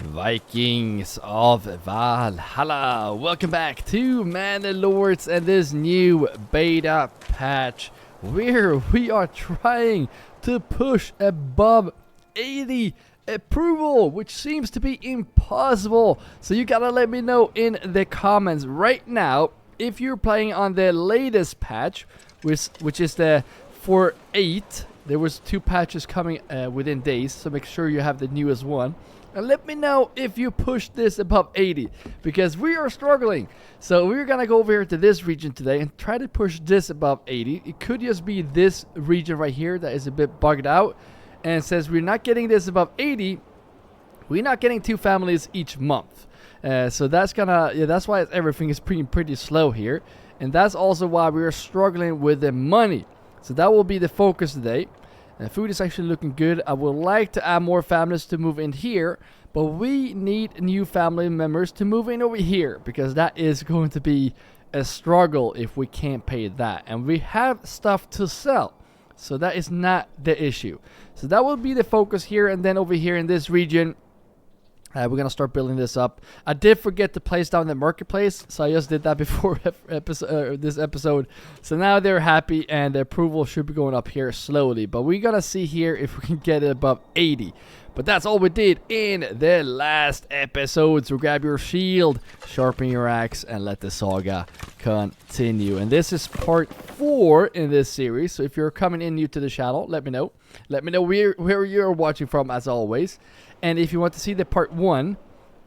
Vikings of Valhalla, welcome back to Manor Lords and this new beta patch where we are trying to push above 80 approval, which seems to be impossible. So you gotta let me know in the comments right now if you're playing on the latest patch, which is the 4.8. There was 2 patches coming within days, so make sure you have the newest one. And let me know if you push this above 80, because we are struggling. So we're gonna go over here to this region today and try to push this above 80. It could just be this region right here that is a bit bugged out. And since we're not getting this above 80, we're not getting 2 families each month. So that's that's why everything is pretty slow here. And that's also why we are struggling with the money. So that will be the focus today. Food is actually looking good. I would like to add more families to move in here, but we need new family members to move in over here, because that is going to be a struggle if we can't pay that. And we have stuff to sell, so that is not the issue. So that will be the focus here. And then over here in this region, we're going to start building this up. I did forget to place down the marketplace, so I just did that before this episode. So now they're happy, and the approval should be going up here slowly. But we're going to see here if we can get it above 80. But that's all we did in the last episode. So grab your shield, sharpen your axe, and let the saga continue. And this is part 4 in this series. So if you're coming in new to the channel, let me know. Let me know where you're watching from, as always. And if you want to see the part 1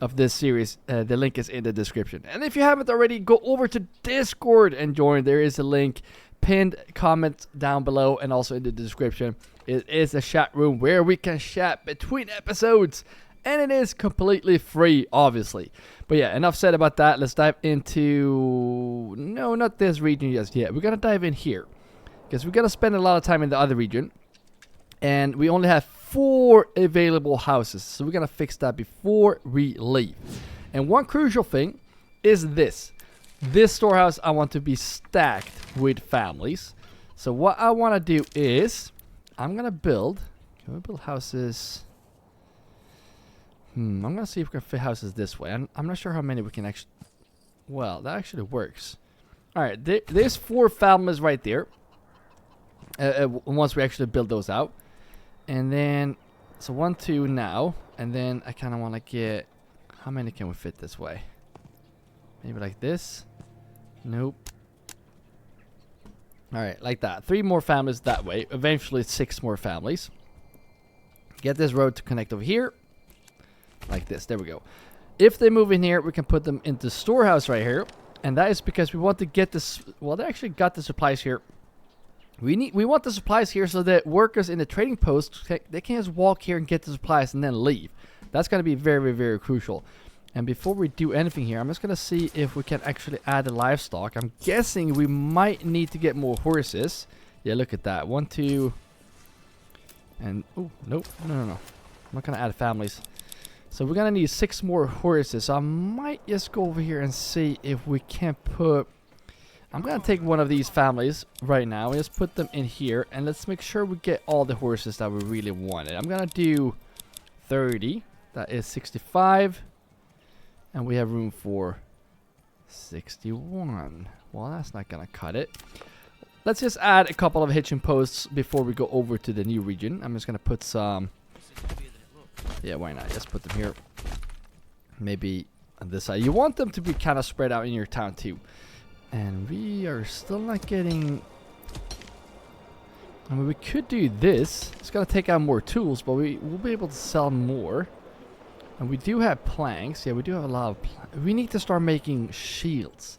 of this series, the link is in the description. And if you haven't already, go over to Discord and join. There is a link pinned comment down below and also in the description. It is a chat room where we can chat between episodes. And it is completely free, obviously. But yeah, enough said about that. Let's dive into... No, not this region just yet. We're going to dive in here, because we're going to spend a lot of time in the other region. And we only have 4 available houses, so we're gonna fix that before we leave. And one crucial thing is this storehouse I want to be stacked with families. So what I want to do is I'm gonna build, can we build houses? I'm gonna see if we can fit houses this way. I'm not sure how many we can actually... Well, that actually works. Alright, there's 4 families right there, once we actually build those out. And then, so 1, 2 now. And then I kind of want to get, how many can we fit this way? Maybe like this? Nope. Alright, like that. 3 more families that way. Eventually 6 more families. Get this road to connect over here. Like this. There we go. If they move in here, we can put them into storehouse right here. And that is because we want to get this, well, they actually got the supplies here. We want the supplies here so that workers in the trading post, they can just walk here and get the supplies and then leave. That's going to be very, very crucial. And before we do anything here, I'm just going to see if we can actually add the livestock. I'm guessing we might need to get more horses. Yeah, look at that. 1, 2. And, oh, nope. No. I'm not going to add families. So we're going to need 6 more horses. So I might just go over here and see if we can put... I'm going to take one of these families right now and just put them in here. And let's make sure we get all the horses that we really wanted. I'm going to do 30. That is 65. And we have room for 61. Well, that's not going to cut it. Let's just add a couple of hitching posts before we go over to the new region. I'm just going to put some... Yeah, why not? Just put them here. Maybe on this side. You want them to be kind of spread out in your town too. And we are still not getting... I mean, we could do this. It's going to take out more tools, but we'll be able to sell more. And we do have planks. Yeah, we do have a lot of planks. We need to start making shields.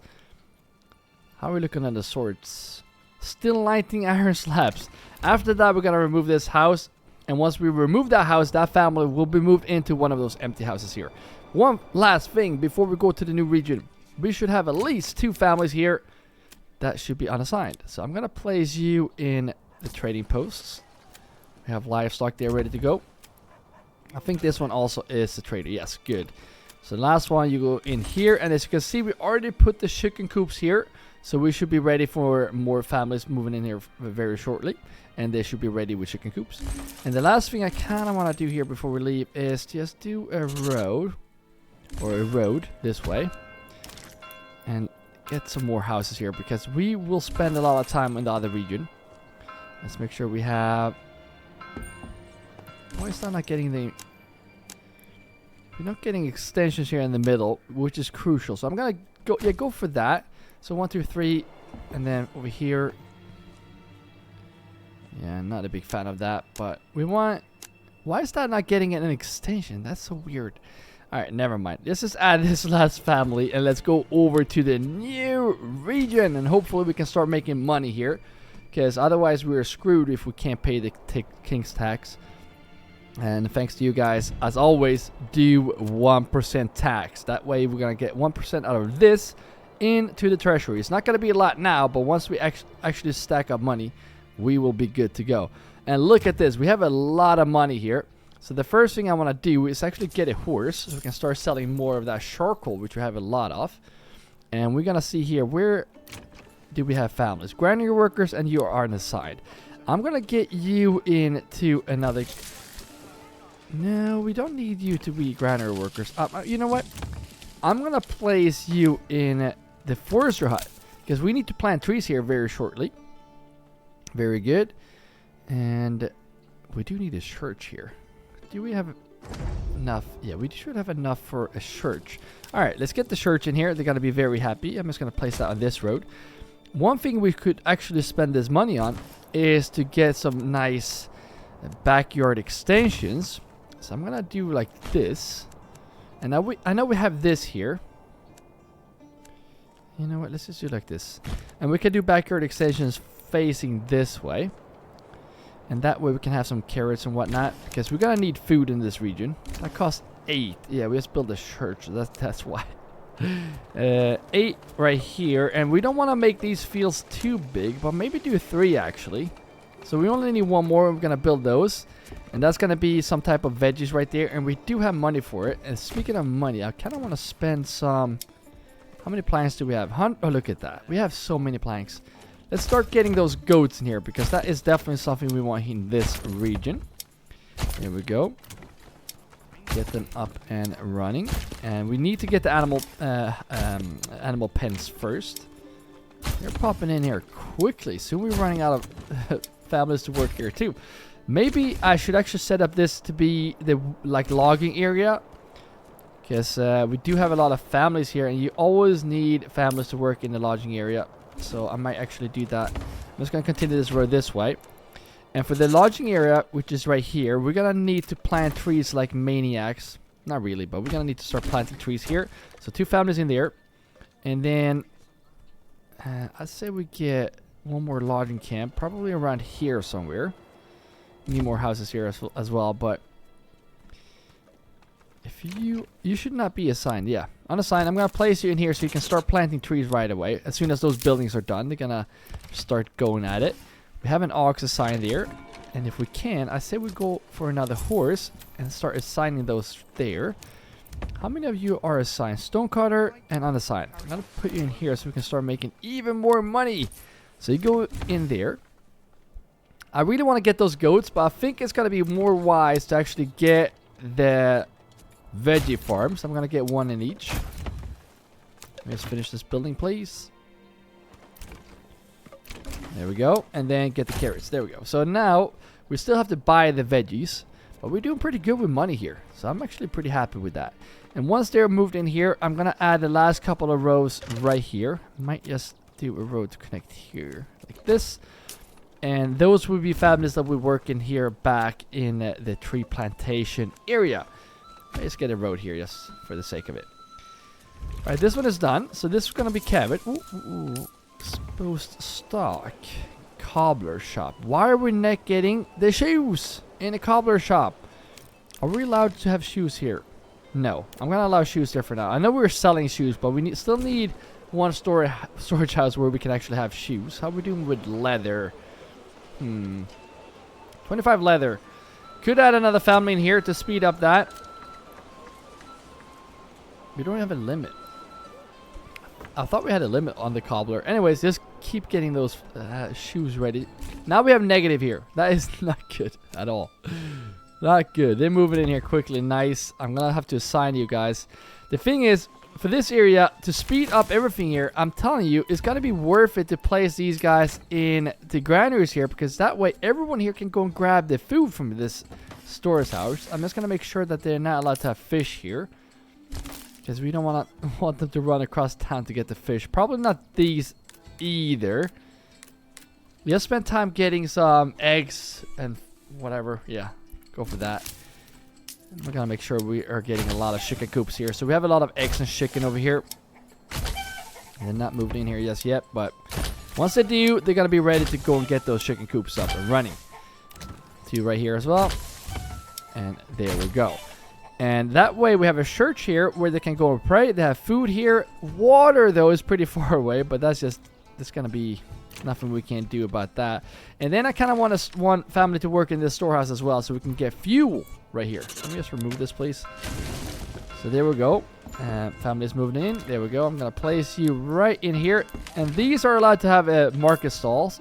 How are we looking at the swords? Still lighting iron slabs. After that, we're going to remove this house. And once we remove that house, that family will be moved into one of those empty houses here. One last thing before we go to the new region. We should have at least 2 families here that should be unassigned. So I'm going to place you in the trading posts. We have livestock there ready to go. I think this one also is a trader. Yes, good. So the last one, you go in here. And as you can see, we already put the chicken coops here. So we should be ready for more families moving in here very shortly. and they should be ready with chicken coops. And the last thing I kind of want to do here before we leave is just do a road, or a road this way, and get some more houses here, because we will spend a lot of time in the other region. Let's make sure we have... Why is that not getting the... We're not getting extensions here in the middle, which is crucial. So I'm gonna go, yeah, go for that. So 1, 2, 3, and then over here. Yeah, not a big fan of that, but we want... Why is that not getting an extension? That's so weird. Alright, never mind. Let's just add this last family, and let's go over to the new region, and hopefully we can start making money here, because otherwise we're screwed if we can't pay the king's tax. And thanks to you guys, as always, do 1% tax. That way we're going to get 1% out of this into the treasury. It's not going to be a lot now, but once we actually stack up money, we will be good to go. And look at this. We have a lot of money here. So the first thing I want to do is actually get a horse, so we can start selling more of that charcoal, which we have a lot of. And we're going to see here, where do we have families? Granary workers, and you are on the side. I'm going to get you into another... No, we don't need you to be granary workers. You know what? I'm going to place you in the forester hut, because we need to plant trees here very shortly. Very good. And we do need a church here. Do we have enough? Yeah, we should have enough for a church. All right, let's get the church in here. They're going to be very happy. I'm just going to place that on this road. One thing we could actually spend this money on is to get some nice backyard extensions. So I'm gonna do like this, and now I know we have this here. You know what? Let's just do like this, and we can do backyard extensions facing this way, and that way we can have some carrots and whatnot, because we're gonna need food in this region. That costs 8. Yeah, we just built a church. That's why. 8 right here, and we don't want to make these fields too big, but maybe do 3 actually. So we only need 1 more. We're gonna build those. And that's going to be some type of veggies right there. And we do have money for it. And speaking of money, I kind of want to spend some... How many planks do we have? Oh, look at that. We have so many planks. Let's start getting those goats in here, because that is definitely something we want in this region. Here we go. Get them up and running. And we need to get the animal pens first. They're popping in here quickly. Soon we're running out of families to work here too. Maybe I should actually set up this to be the logging area, because we do have a lot of families here, and you always need families to work in the logging area. So I might actually do that. I'm just going to continue this road this way. And for the logging area, which is right here, we're going to need to plant trees like maniacs. Not really, but we're going to need to start planting trees here. So 2 families in there. And then I'd say we get 1 more logging camp, probably around here somewhere. Need more houses here as well, but if you should not be assigned. Yeah, unassigned. I'm gonna place you in here so you can start planting trees right away. As soon as those buildings are done, they're gonna start going at it. We have an ox assigned there, and if we can, I say we go for another horse and start assigning those there. How many of you are assigned? Stonecutter and unassigned. I'm gonna put you in here so we can start making even more money. So you go in there. I really want to get those goats, but I think it's going to be more wise to actually get the veggie farms. I'm going to get 1 in each. Let's finish this building, please. There we go. And then get the carrots. There we go. So now we still have to buy the veggies, but we're doing pretty good with money here. So I'm actually pretty happy with that. And once they're moved in here, I'm going to add the last couple of rows right here. Might just do a road to connect here like this. And those will be families that we work in here back in the tree plantation area. Let's get a road here just for the sake of it. Alright, this one is done. So this is going to be carrot. Exposed stock. Cobbler shop. Why are we not getting the shoes in a cobbler shop? Are we allowed to have shoes here? No. I'm going to allow shoes there for now. I know we're selling shoes, but we still need 1 storage house where we can actually have shoes. How are we doing with leather? 25 leather. Could add another family in here to speed up that. We don't have a limit. I thought we had a limit on the cobbler. Anyways, just keep getting those shoes ready. Now we have negative here. That is not good at all. Not good. They're moving in here quickly. Nice. I'm going to have to assign you guys. The thing is, for this area, to speed up everything here, I'm telling you, it's going to be worth it to place these guys in the granaries here, because that way everyone here can go and grab the food from this storage house. I'm just going to make sure that they're not allowed to have fish here, because we don't want them to run across town to get the fish. Probably not these either. We just spent time getting some eggs and whatever. Yeah, go for that. We're gonna make sure we are getting a lot of chicken coops here. So we have a lot of eggs and chicken over here. They're not moving in here just yet, but once they do, they're gonna be ready to go and get those chicken coops up and running. 2 right here as well. And there we go. And that way we have a church here where they can go and pray. They have food here. Water though is pretty far away, but that's gonna be nothing we can do about that. And then I kind of want family to work in this storehouse as well, so we can get fuel right here. Let me just remove this, please. So there we go. Family is moving in. There we go. I'm gonna place you right in here. And these are allowed to have market stalls.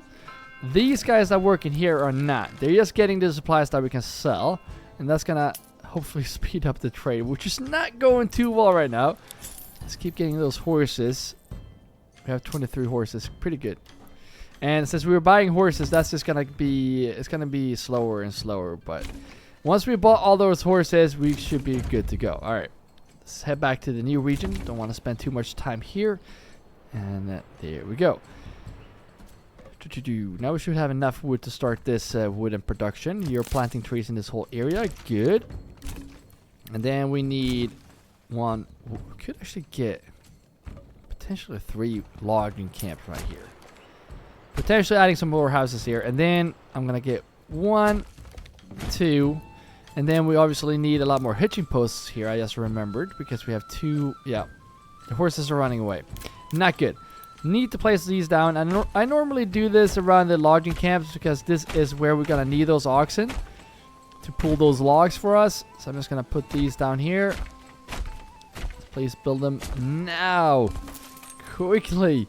These guys that work in here are not. They're just getting the supplies that we can sell, and that's gonna hopefully speed up the trade, which is not going too well right now. Let's keep getting those horses. We have 23 horses. Pretty good. And since we were buying horses, that's just gonna be slower and slower. But once we bought all those horses, we should be good to go. All right, let's head back to the new region. Don't want to spend too much time here. And there we go. Now we should have enough wood to start this wooden production. You're planting trees in this whole area. Good. And then we need one. We could actually get potentially 3 logging camps right here. Potentially adding some more houses here. And then I'm going to get 1, 2. And then we obviously need a lot more hitching posts here. I just remembered because we have 2. Yeah. The horses are running away. Not good. Need to place these down. I normally do this around the logging camps because this is where we're going to need those oxen to pull those logs for us. So I'm just going to put these down here. Please build them now. Quickly.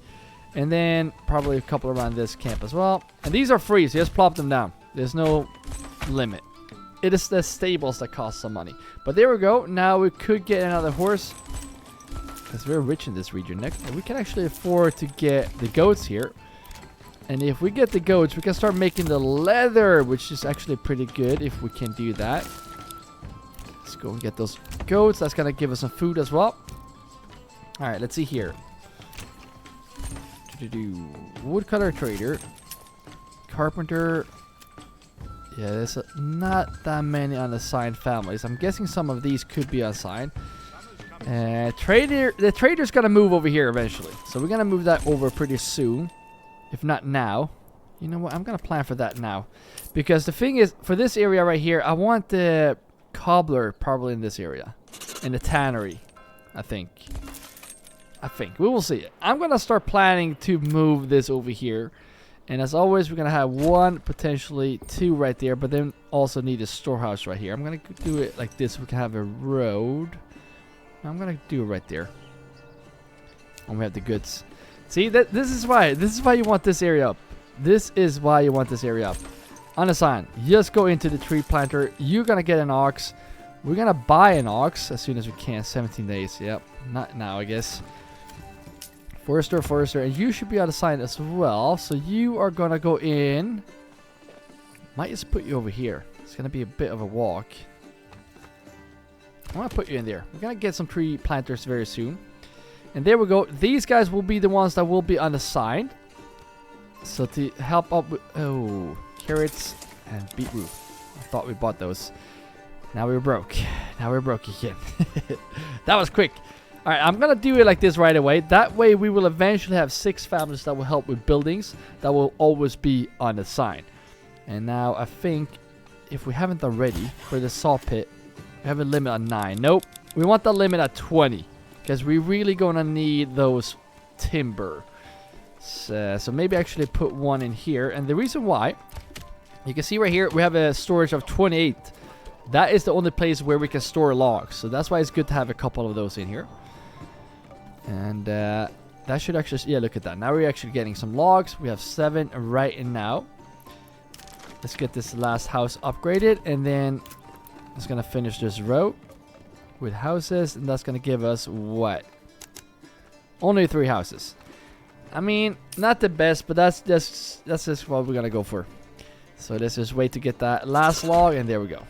And then probably a couple around this camp as well. And these are free, so just plop them down. There's no limit. It is the stables that cost some money. But there we go. Now we could get another horse, because we're rich in this region. Next, and we can actually afford to get the goats here. And if we get the goats, we can start making the leather, which is actually pretty good if we can do that. Let's go and get those goats. That's going to give us some food as well. All right, let's see here. Woodcutter trader, carpenter. Yeah, there's not that many unassigned families. I'm guessing some of these could be assigned. The trader's gonna move over here eventually, so we're gonna move that over pretty soon, if not now. You know what? I'm gonna plan for that now, because the thing is, for this area right here, I want the cobbler probably in this area, in the tannery. I think we will see. I'm gonna start planning to move this over here, and as always, we're gonna have 1, potentially 2 right there, but then also need a storehouse right here. I'm gonna do it like this so we can have a road. I'm gonna do it right there, and we have the goods. See, this is why you want this area up. This is why you want this area up. Unassigned. Just go into the tree planter. You're gonna get an ox. We're gonna buy an ox as soon as we can. 17 days. Yep. Not now, I guess. Forester, and you should be unassigned as well. So you are gonna go in. Might just put you over here. It's gonna be a bit of a walk. I want to put you in there. We're gonna get some tree planters very soon. And there we go. These guys will be the ones that will be unassigned. So to help up with carrots and beetroot. I thought we bought those. Now we're broke. Now we're broke again. That was quick. Alright, I'm gonna do it like this right away. That way we will eventually have 6 families that will help with buildings that will always be unassigned. And now I think if we haven't already, for the saw pit, we have a limit on 9. Nope. We want the limit at 20. Because we're really gonna need those timber. So maybe actually put 1 in here. And the reason why, you can see right here, we have a storage of 28. That is the only place where we can store logs. So that's why it's good to have a couple of those in here. And that should actually, yeah, look at that. Now we're actually getting some logs. We have 7 right now. Let's get this last house upgraded, and then it's gonna finish this row with houses, and that's gonna give us what? Only 3 houses. I mean, not the best, but that's just what we're gonna go for. So let's just wait to get that last log, and there we go.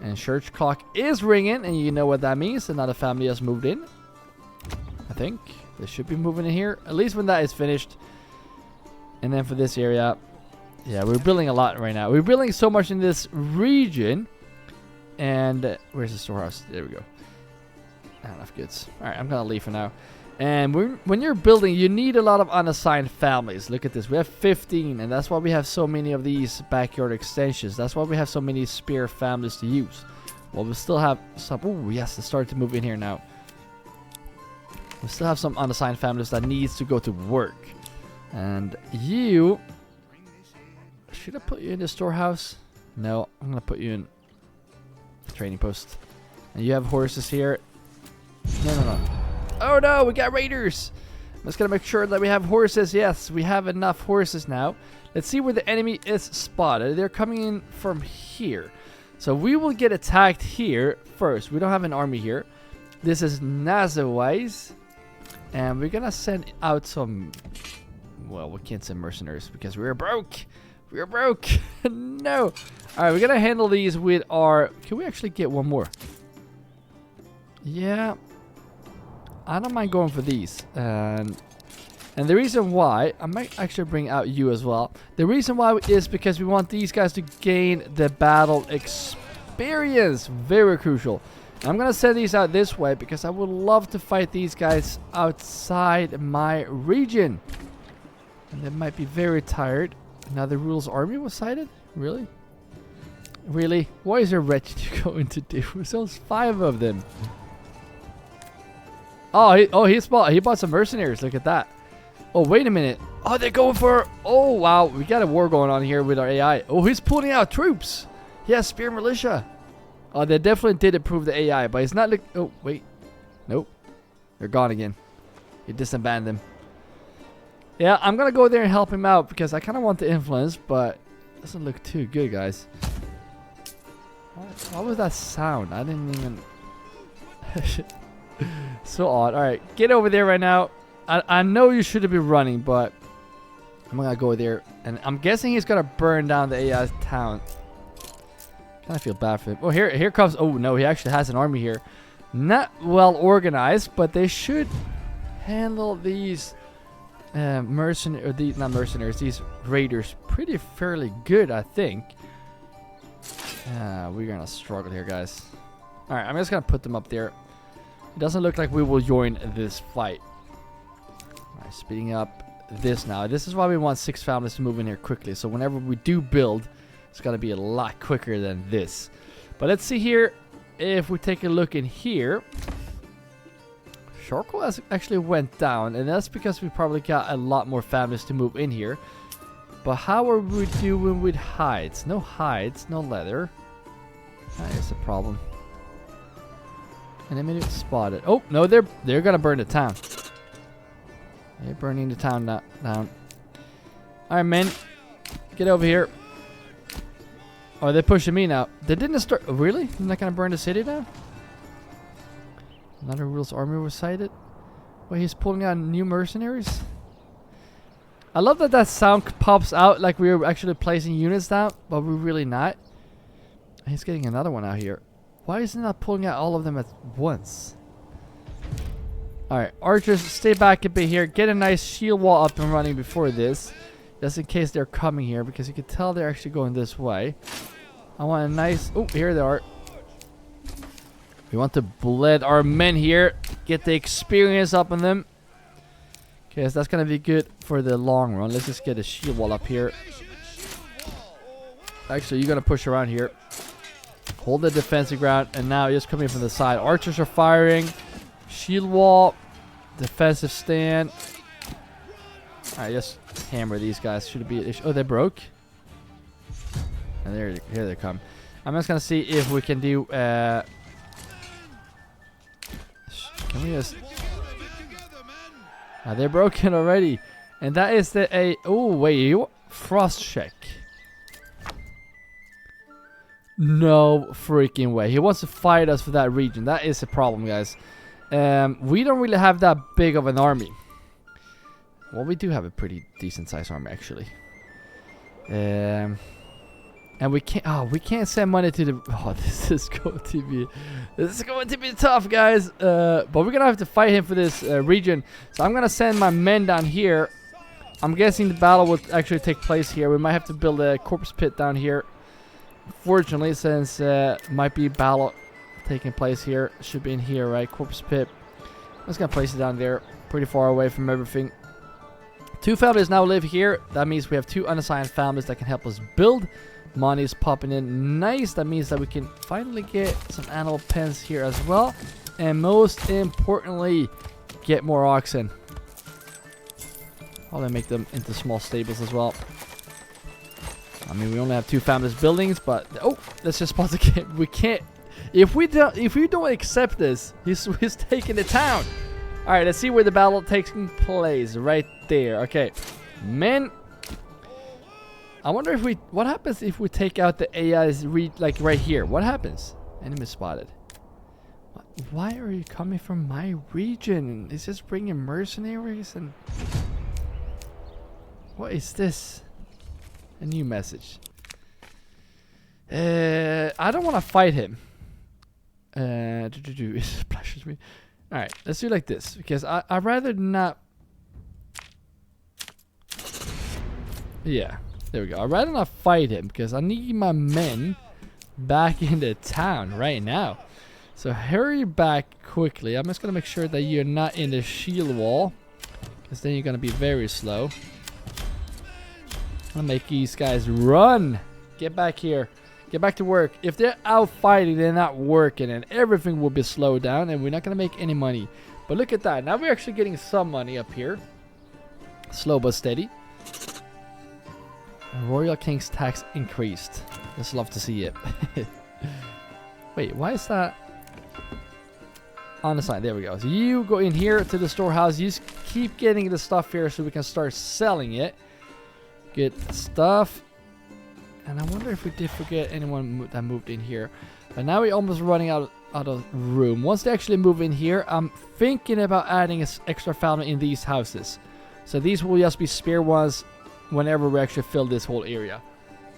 And church clock is ringing, and you know what that means. Another family has moved in. I think they should be moving in here, at least when that is finished. And then for this area, yeah, we're building a lot right now. We're building so much in this region. And where's the storehouse? There we go. Not enough goods. All right, I'm gonna leave for now. And when you're building, you need a lot of unassigned families. Look at this. We have 15, and that's why we have so many of these backyard extensions. That's why we have so many spare families to use. Well, we still have some... Oh, yes, it's starting to move in here now. We still have some unassigned families that needs to go to work. And you... Should I put you in the storehouse? No, I'm going to put you in the training post. And you have horses here. No. Oh no, we got raiders. I'm just gonna make sure that we have horses. Yes, we have enough horses now. Let's see where the enemy is spotted. They're coming in from here. So we will get attacked here first. We don't have an army here. This is Nazawise. And we're gonna send out some... Well, we can't send mercenaries because we're broke. We're broke. No. Alright, we're gonna handle these with our... Can we actually get one more? Yeah. I don't mind going for these. And the reason why, I might actually bring out you as well. The reason why is because we want these guys to gain the battle experience. Very crucial. And I'm going to send these out this way because I would love to fight these guys outside my region. And they might be very tired. Another rules army was sighted? Really? Really? What is your wretched going to do? There's 5 of them. He bought some mercenaries. Look at that. Oh, wait a minute. Oh, they're going for... Oh, wow. We got a war going on here with our AI. Oh, he's pulling out troops. He has spear militia. Oh, they definitely did improve the AI, but it's not... Oh, wait. Nope. They're gone again. He disbanded them. Yeah, I'm going to go there and help him out because I kind of want the influence, but it doesn't look too good, guys. What was that sound? I didn't even... So odd. Alright, get over there right now. I know you shouldn't be running, but I'm gonna go there. And I'm guessing he's gonna burn down the AI town. Kinda feel bad for him. Oh, here comes... Oh, no, he actually has an army here. Not well organized, but they should handle these not mercenaries, these raiders pretty fairly good, I think. We're gonna struggle here, guys. Alright, I'm just gonna put them up there. It doesn't look like we will join this fight. Alright, speeding up this now. This is why we want 6 families to move in here quickly. So whenever we do build, it's going to be a lot quicker than this. But let's see here. If we take a look in here, charcoal has actually went down. And that's because we probably got a lot more families to move in here. But how are we doing with hides? No hides, no leather. That is a problem. Enemy spotted. Oh, no, they're gonna burn the town. They're burning the town down. Alright, men. Get over here. Oh, they're pushing me now. They didn't start... Oh, really? They're not gonna burn the city down? Another rules army was sighted. Wait, he's pulling out new mercenaries? I love that that sound pops out like we're actually placing units down, but we're really not. He's getting another one out here. Why is he not pulling out all of them at once? Alright, archers, stay back a bit here. Get a nice shield wall up and running before this. Just in case they're coming here, because you can tell they're actually going this way. I want a nice... Oh, here they are. We want to bled our men here. Get the experience up on them. Okay, so that's going to be good for the long run. Let's just get a shield wall up here. Actually, you're going to push around here. Hold the defensive ground, and now just coming from the side. Archers are firing. Shield wall. Defensive stand. Alright, just hammer these guys. Should it be... Oh, they broke? And here they come. I'm just going to see if we can do... Can we just... they're broken already. And that is the... Oh, wait. Frost check. No freaking way. He wants to fight us for that region. That is a problem, guys. We don't really have that big of an army. Well, we do have a pretty decent sized army, actually. And we can't. Oh, we can't send money to the. Oh, this is going to be tough, guys. But we're gonna have to fight him for this region. So I'm gonna send my men down here. I'm guessing the battle will actually take place here. We might have to build a corpse pit down here. Fortunately, since might be battle taking place here, should be in here, right? Corpse pit. I'm just gonna place it down there, pretty far away from everything. 2 families now live here. That means we have 2 unassigned families that can help us build. Money is popping in nice. That means that we can finally get some animal pens here as well, and most importantly, get more oxen. I'll make them into small stables as well. I mean, we only have 2 families buildings, but oh, let's just pause the game. We can't. If we don't accept this, he's taking the town. All right, let's see where the battle takes place. Right there. Okay, men. I wonder if what happens if we take out the AIs like right here? What happens? Enemy spotted. Why are you coming from my region? Is this bringing mercenaries and what is this? A new message. I don't want to fight him. It splashes me. All right, let's do it like this because I'd rather not. Yeah, there we go. I'd rather not fight him because I need my men back in the town right now. So hurry back quickly. I'm just gonna make sure that you're not in the shield wall because then you're gonna be very slow. I'll make these guys run. Get back here. Get back to work. If they're out fighting, they're not working, and everything will be slowed down, and we're not going to make any money. But look at that. Now we're actually getting some money up here. Slow but steady. And Royal King's tax increased. Just love to see it. Wait, why is that on the side? There we go. So you go in here to the storehouse. You just keep getting the stuff here so we can start selling it. Good stuff. And I wonder if we did forget anyone that moved in here. But now we're almost running out of room. Once they actually move in here, I'm thinking about adding an extra family in these houses. So these will just be spare ones whenever we actually fill this whole area.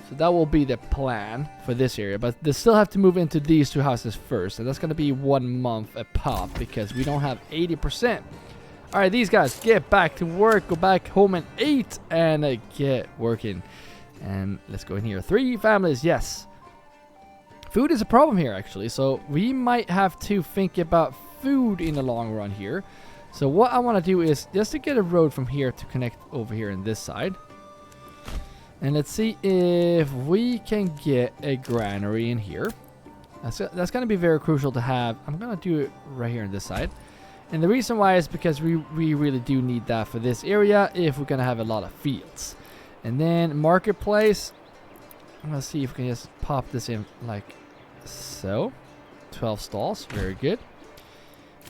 So that will be the plan for this area. But they still have to move into these 2 houses first. And that's going to be 1 month a pop because we don't have 80%. Alright, these guys, get back to work. Go back home and eat and get working. And let's go in here. 3 families, yes. Food is a problem here, actually. So we might have to think about food in the long run here. So what I want to do is just to get a road from here to connect over here on this side. And let's see if we can get a granary in here. That's going to be very crucial to have. I'm going to do it right here on this side. And the reason why is because we really do need that for this area if we're going to have a lot of fields. And then marketplace. I'm going to see if we can just pop this in like so. 12 stalls. Very good.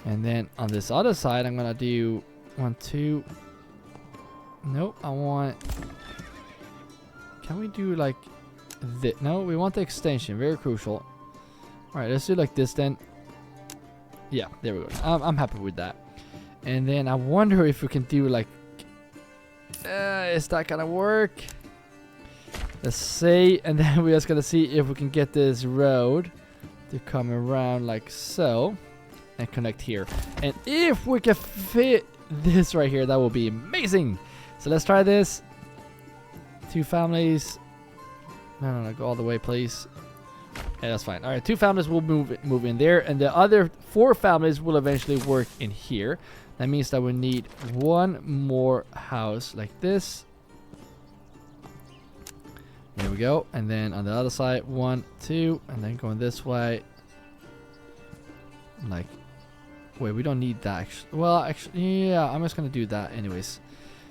And then on this other side, I'm going to do 1, 2. Nope. I want... Can we do like this? No, we want the extension. Very crucial. Alright, let's do like this then. Yeah, there we go. I'm happy with that. And then I wonder if we can do like... is that gonna work? Let's see. And then we're just gonna see if we can get this road to come around like so. And connect here. And if we can fit this right here, that will be amazing. So let's try this. 2 families. No, go all the way, please. Yeah, that's fine. All right, 2 families will move in there, and the other 4 families will eventually work in here. That means that we need 1 more house like this. There we go. And then on the other side, 1, 2, and then going this way. Like, wait, we don't need that. Well, actually, yeah, I'm just gonna do that anyways.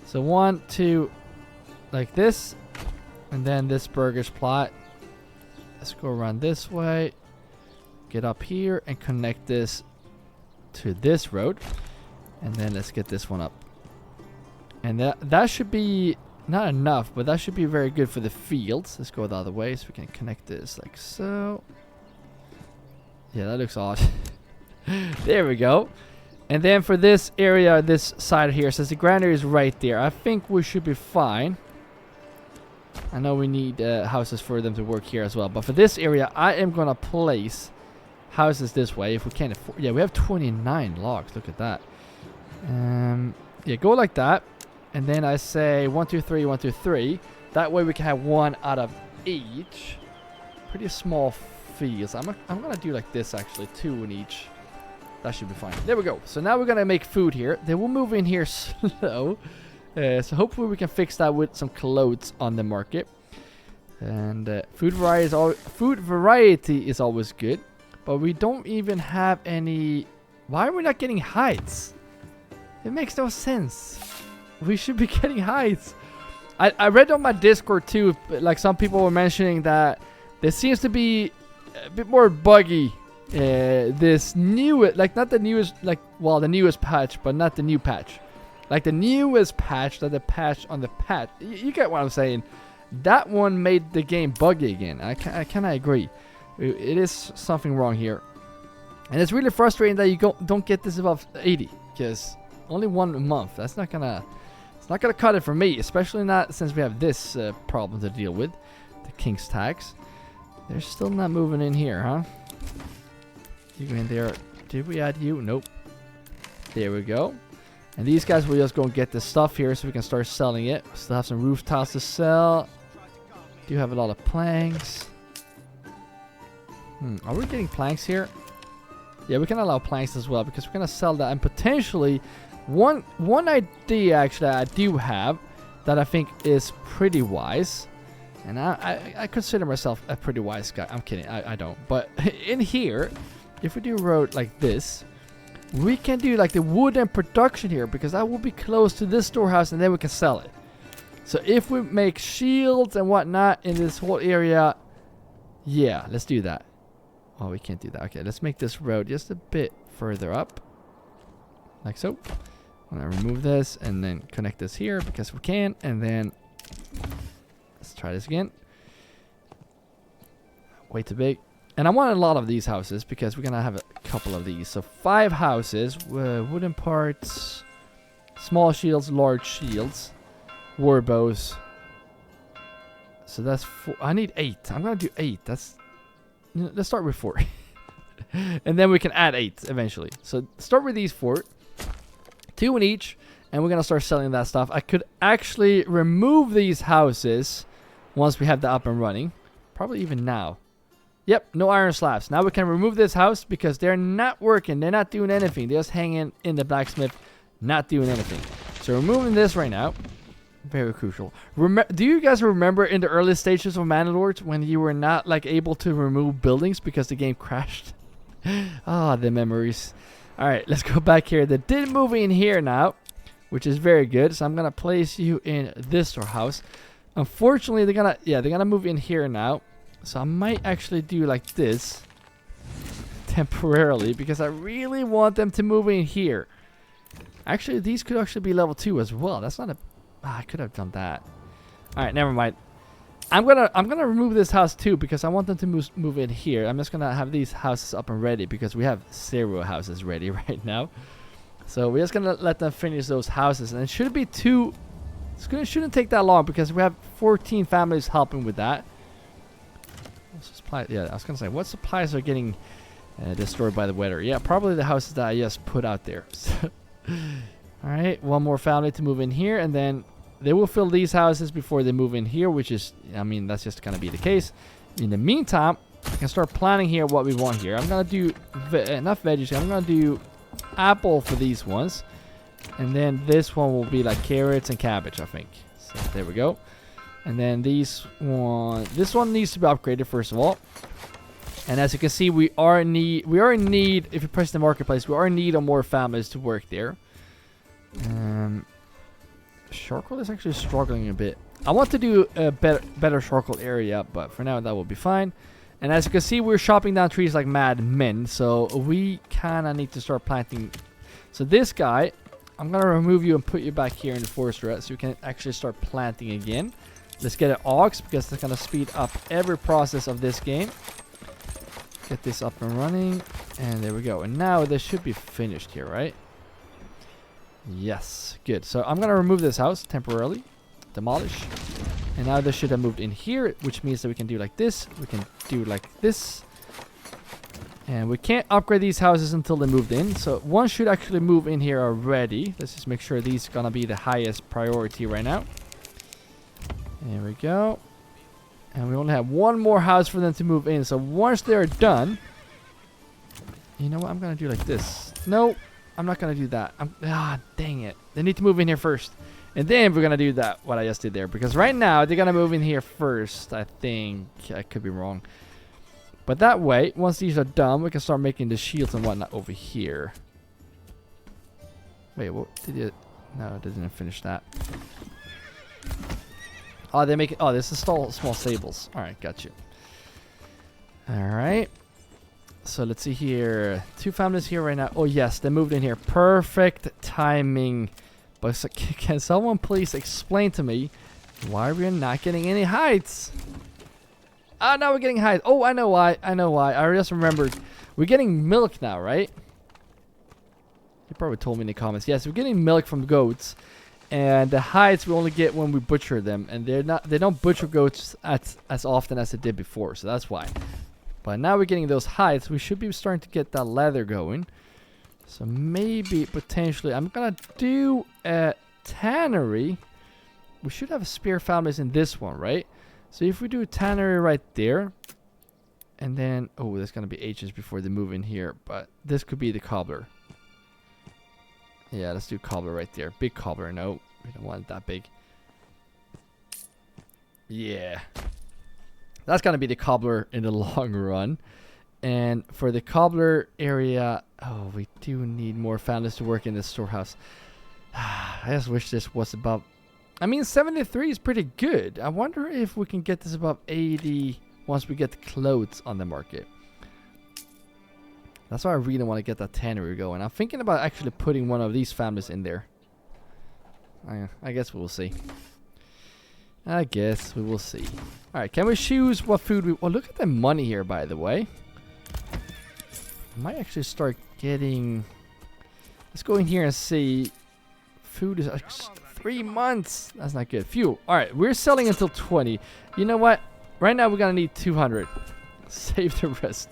So 1, 2, like this, and then this burger's plot. Let's go around this way, get up here and connect this to this road, and then let's get this one up. And that should be not enough, but that should be very good for the fields. Let's go the other way so we can connect this like so. Yeah, that looks odd. There we go. And then for this area, this side here, since the granary is right there, I think we should be fine. I know we need houses for them to work here as well. But for this area, I am going to place houses this way if we can afford. Yeah, we have 29 logs. Look at that. Yeah, go like that. And then I say 1, 2, 3, 1, 2, 3. That way we can have one out of each. Pretty small fields. I'm going to do like this actually. 2 in each. That should be fine. There we go. So now we're going to make food here. They will move in here slow. So hopefully we can fix that with some clothes on the market. And food variety is always good. But we don't even have any... Why are we not getting hides? It makes no sense. We should be getting hides. I read on my Discord too, like some people were mentioning that there seems to be a bit more buggy. This new, like not the newest, like, well, the newest patch, but not the new patch. Like the newest patch, that the patch on the patch. You get what I'm saying. That one made the game buggy again. I kind of agree. It is something wrong here. And it's really frustrating that you don't get this above 80. Because only 1 month. That's not gonna... It's not gonna cut it for me. Especially not since we have this problem to deal with. The King's Tax. They're still not moving in here, huh? You go in there. Did we add you? Nope. There we go. And these guys will just go and get the stuff here so we can start selling it. Still have some roof tiles to sell. Do have a lot of planks. Are we getting planks here? Yeah, we can allow planks as well because we're going to sell that. And potentially, one idea actually I do have that I think is pretty wise. And I consider myself a pretty wise guy. I'm kidding. I don't. But in here, if we do a road like this, we can do like the wooden production here because that will be close to this storehouse and then we can sell it. So if we make shields and whatnot in this whole area, yeah, let's do that. Oh, we can't do that. Okay, let's make this road just a bit further up. Like so. I'm going to remove this and then connect this here because we can. And then let's try this again. Way too big. And I want a lot of these houses because we're going to have a couple of these. So 5 houses, wooden parts, small shields, large shields, war bows. So that's 4. I need 8. I'm going to do 8. Let's start with 4. And then we can add 8 eventually. So start with these 4. 2 in each. And we're going to start selling that stuff. I could actually remove these houses once we have that up and running. Probably even now. Yep, no iron slabs. Now we can remove this house because they're not working. They're not doing anything. They're just hanging in the blacksmith, not doing anything. So removing this right now. Very crucial. Do you guys remember in the early stages of Manor Lords when you were not like able to remove buildings because the game crashed? Ah, the memories. Alright, let's go back here. They did move in here now, which is very good. So I'm going to place you in this storehouse. Unfortunately, they're gonna move in here now. So I might actually do like this temporarily because I really want them to move in here. Actually, these could actually be level 2 as well. That's not a... I could have done that. All right, never mind. I'm gonna remove this house too because I want them to move in here. I'm just gonna have these houses up and ready because we have 0 houses ready right now. So we're just gonna let them finish those houses, and it shouldn't be too... It shouldn't take that long because we have 14 families helping with that. Supply, yeah, I was gonna say, what supplies are getting destroyed by the weather? Yeah, probably the houses that I just put out there. All right, one more family to move in here, and then they will fill these houses before they move in here, which is, I mean, that's just gonna be the case. In the meantime, I can start planning here what we want here. I'm gonna do enough veggies. I'm gonna do apple for these ones, and then this one will be like carrots and cabbage, I think. So there we go. And then this one needs to be upgraded first of all. And as you can see, we are in need, if you press the marketplace, we are in need of more families to work there. Charcoal is actually struggling a bit. I want to do a better charcoal area, but for now that will be fine. And as you can see, we're chopping down trees like mad men, so we kind of need to start planting. So this guy, I'm gonna remove you and put you back here in the forest rat so you can actually start planting again. Let's get an aux because that's gonna speed up every process of this game. Get this up and running, and there we go. And now this should be finished here, right? Yes, good. So I'm gonna remove this house temporarily, demolish, and now this should have moved in here, which means that we can do like this. We can do like this, and we can't upgrade these houses until they moved in. So one should actually move in here already. Let's just make sure these are gonna be the highest priority right now. There we go. And we only have one more house for them to move in. So once they're done, you know what? I'm gonna do like this. No. I'm not going to do that. Dang it. They need to move in here first. And then we're going to do that, what I just did there. Because right now, they're going to move in here first, I think. I could be wrong. But that way, once these are done, we can start making the shields and whatnot over here. Wait, what did it? No, they didn't finish that. Oh, they make it. Oh, this is small stables. All right, got you. All right. So let's see here. 2 families here right now. Oh yes, they moved in here. Perfect timing. But so, can someone please explain to me why we're not getting any heights? Ah, now we're getting heights. Oh, I know why. I know why. I just remembered. We're getting milk now, right? You probably told me in the comments. Yes, we're getting milk from goats. And the hides we only get when we butcher them. And they don't butcher goats as often as they did before. So that's why. But now we're getting those hides. We should be starting to get that leather going. So maybe, potentially, I'm going to do a tannery. We should have spear families in this one, right? So if we do a tannery right there. And then, oh, there's going to be H's before they move in here. But this could be the cobbler. Yeah, let's do cobbler right there. Big cobbler. No, we don't want it that big. Yeah. That's going to be the cobbler in the long run. And for the cobbler area, oh, we do need more families to work in this storehouse. I just wish this was above. I mean, 73 is pretty good. I wonder if we can get this above 80 once we get the clothes on the market. That's why I really want to get that tannery going. I'm thinking about actually putting one of these families in there. I guess we'll see. I guess we will see. Alright, can we choose what food we... Oh, look at the money here, by the way. I might actually start getting... Let's go in here and see. Food is 3 months. That's not good. Fuel. Alright, we're selling until 20. You know what? Right now we're going to need 200. Save the rest.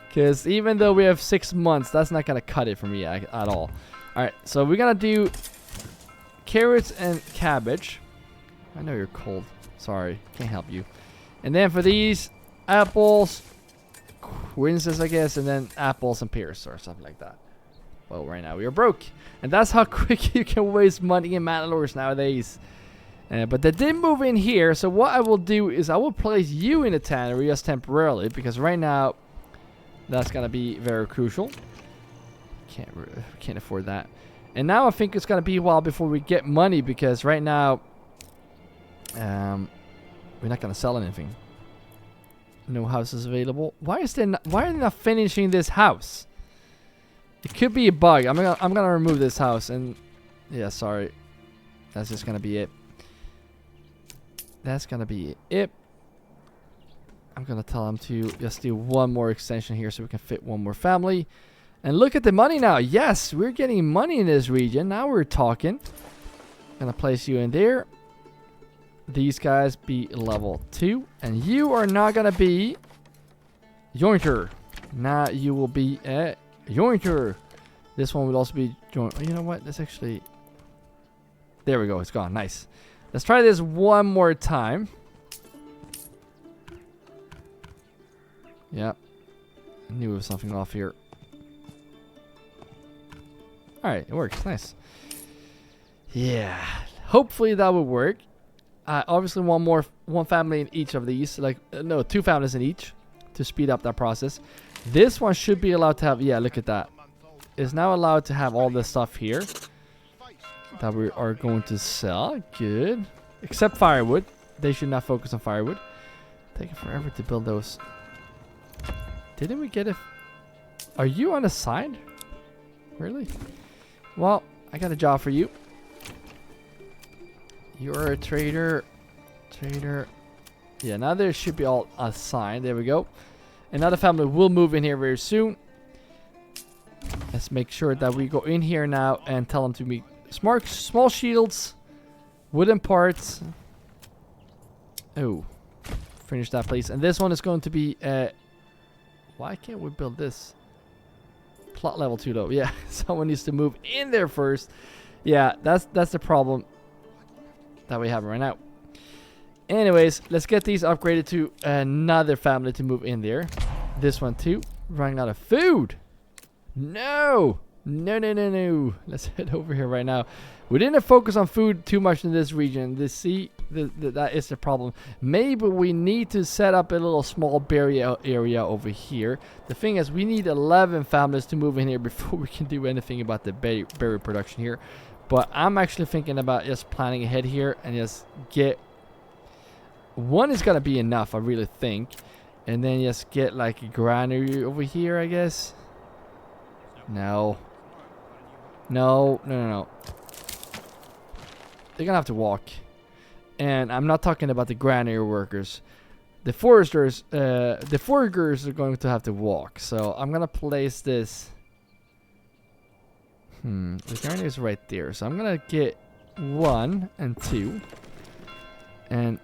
Because even though we have 6 months, that's not going to cut it for me at all. Alright, so we're going to do carrots and cabbage. I know you're cold. Sorry, can't help you. And then for these, apples, quinces, I guess, and then apples and pears or something like that. Well, right now we are broke. And that's how quick you can waste money in Manor Lords nowadays. But they did move in here, so what I will do is I will place you in a tannery just temporarily, because right now that's gonna be very crucial. Can't afford that. And now I think it's gonna be a while before we get money, because right now we're not gonna sell anything. No houses available. Why are they not finishing this house? It could be a bug. I'm gonna remove this house, and yeah, sorry. That's just gonna be it. That's gonna be it. I'm gonna tell them to just do one more extension here so we can fit one more family. And look at the money now. Yes, we're getting money in this region. Now we're talking. Gonna place you in there. These guys be level 2. And you are not gonna be Yointer. Now you will be a Yointer. This one will also be joint. You know what? Let's actually... There we go. It's gone. Nice. Let's try this one more time. Yep. I knew there was something off here. Alright, it works. Nice. Yeah. Hopefully that will work. Obviously one family in each of these. Like, no, 2 families in each to speed up that process. This one should be allowed to have... Yeah, look at that. It's now allowed to have all this stuff here that we are going to sell. Good. Except firewood. They should not focus on firewood. Taking forever to build those. Didn't we get it? Are you on the side? Really? Well, I got a job for you. You're a trader. Trader. Yeah, now there should be all assigned. There we go. Another family will move in here very soon. Let's make sure that we go in here now and tell them to make small shields, wooden parts. Oh, finish that, please. And this one is going to be. Why can't we build this? Plot level too low. Yeah, someone needs to move in there first. Yeah, that's the problem that we have right now. Anyways, let's get these upgraded to another family to move in there. This one too. Running out of food. No. No, no, no, no. Let's head over here right now. We didn't focus on food too much in this region. That is the problem. Maybe we need to set up a little small berry area over here. The thing is, we need 11 families to move in here before we can do anything about the berry production here. But I'm actually thinking about just planning ahead here and just get... One is going to be enough, I really think. And then just get like a granary over here, I guess. No. No, no, no, no. They're gonna have to walk. And I'm not talking about the granary workers. The foresters, the foragers are going to have to walk. So I'm gonna place this. The granary is right there. So I'm gonna get 1 and 2. And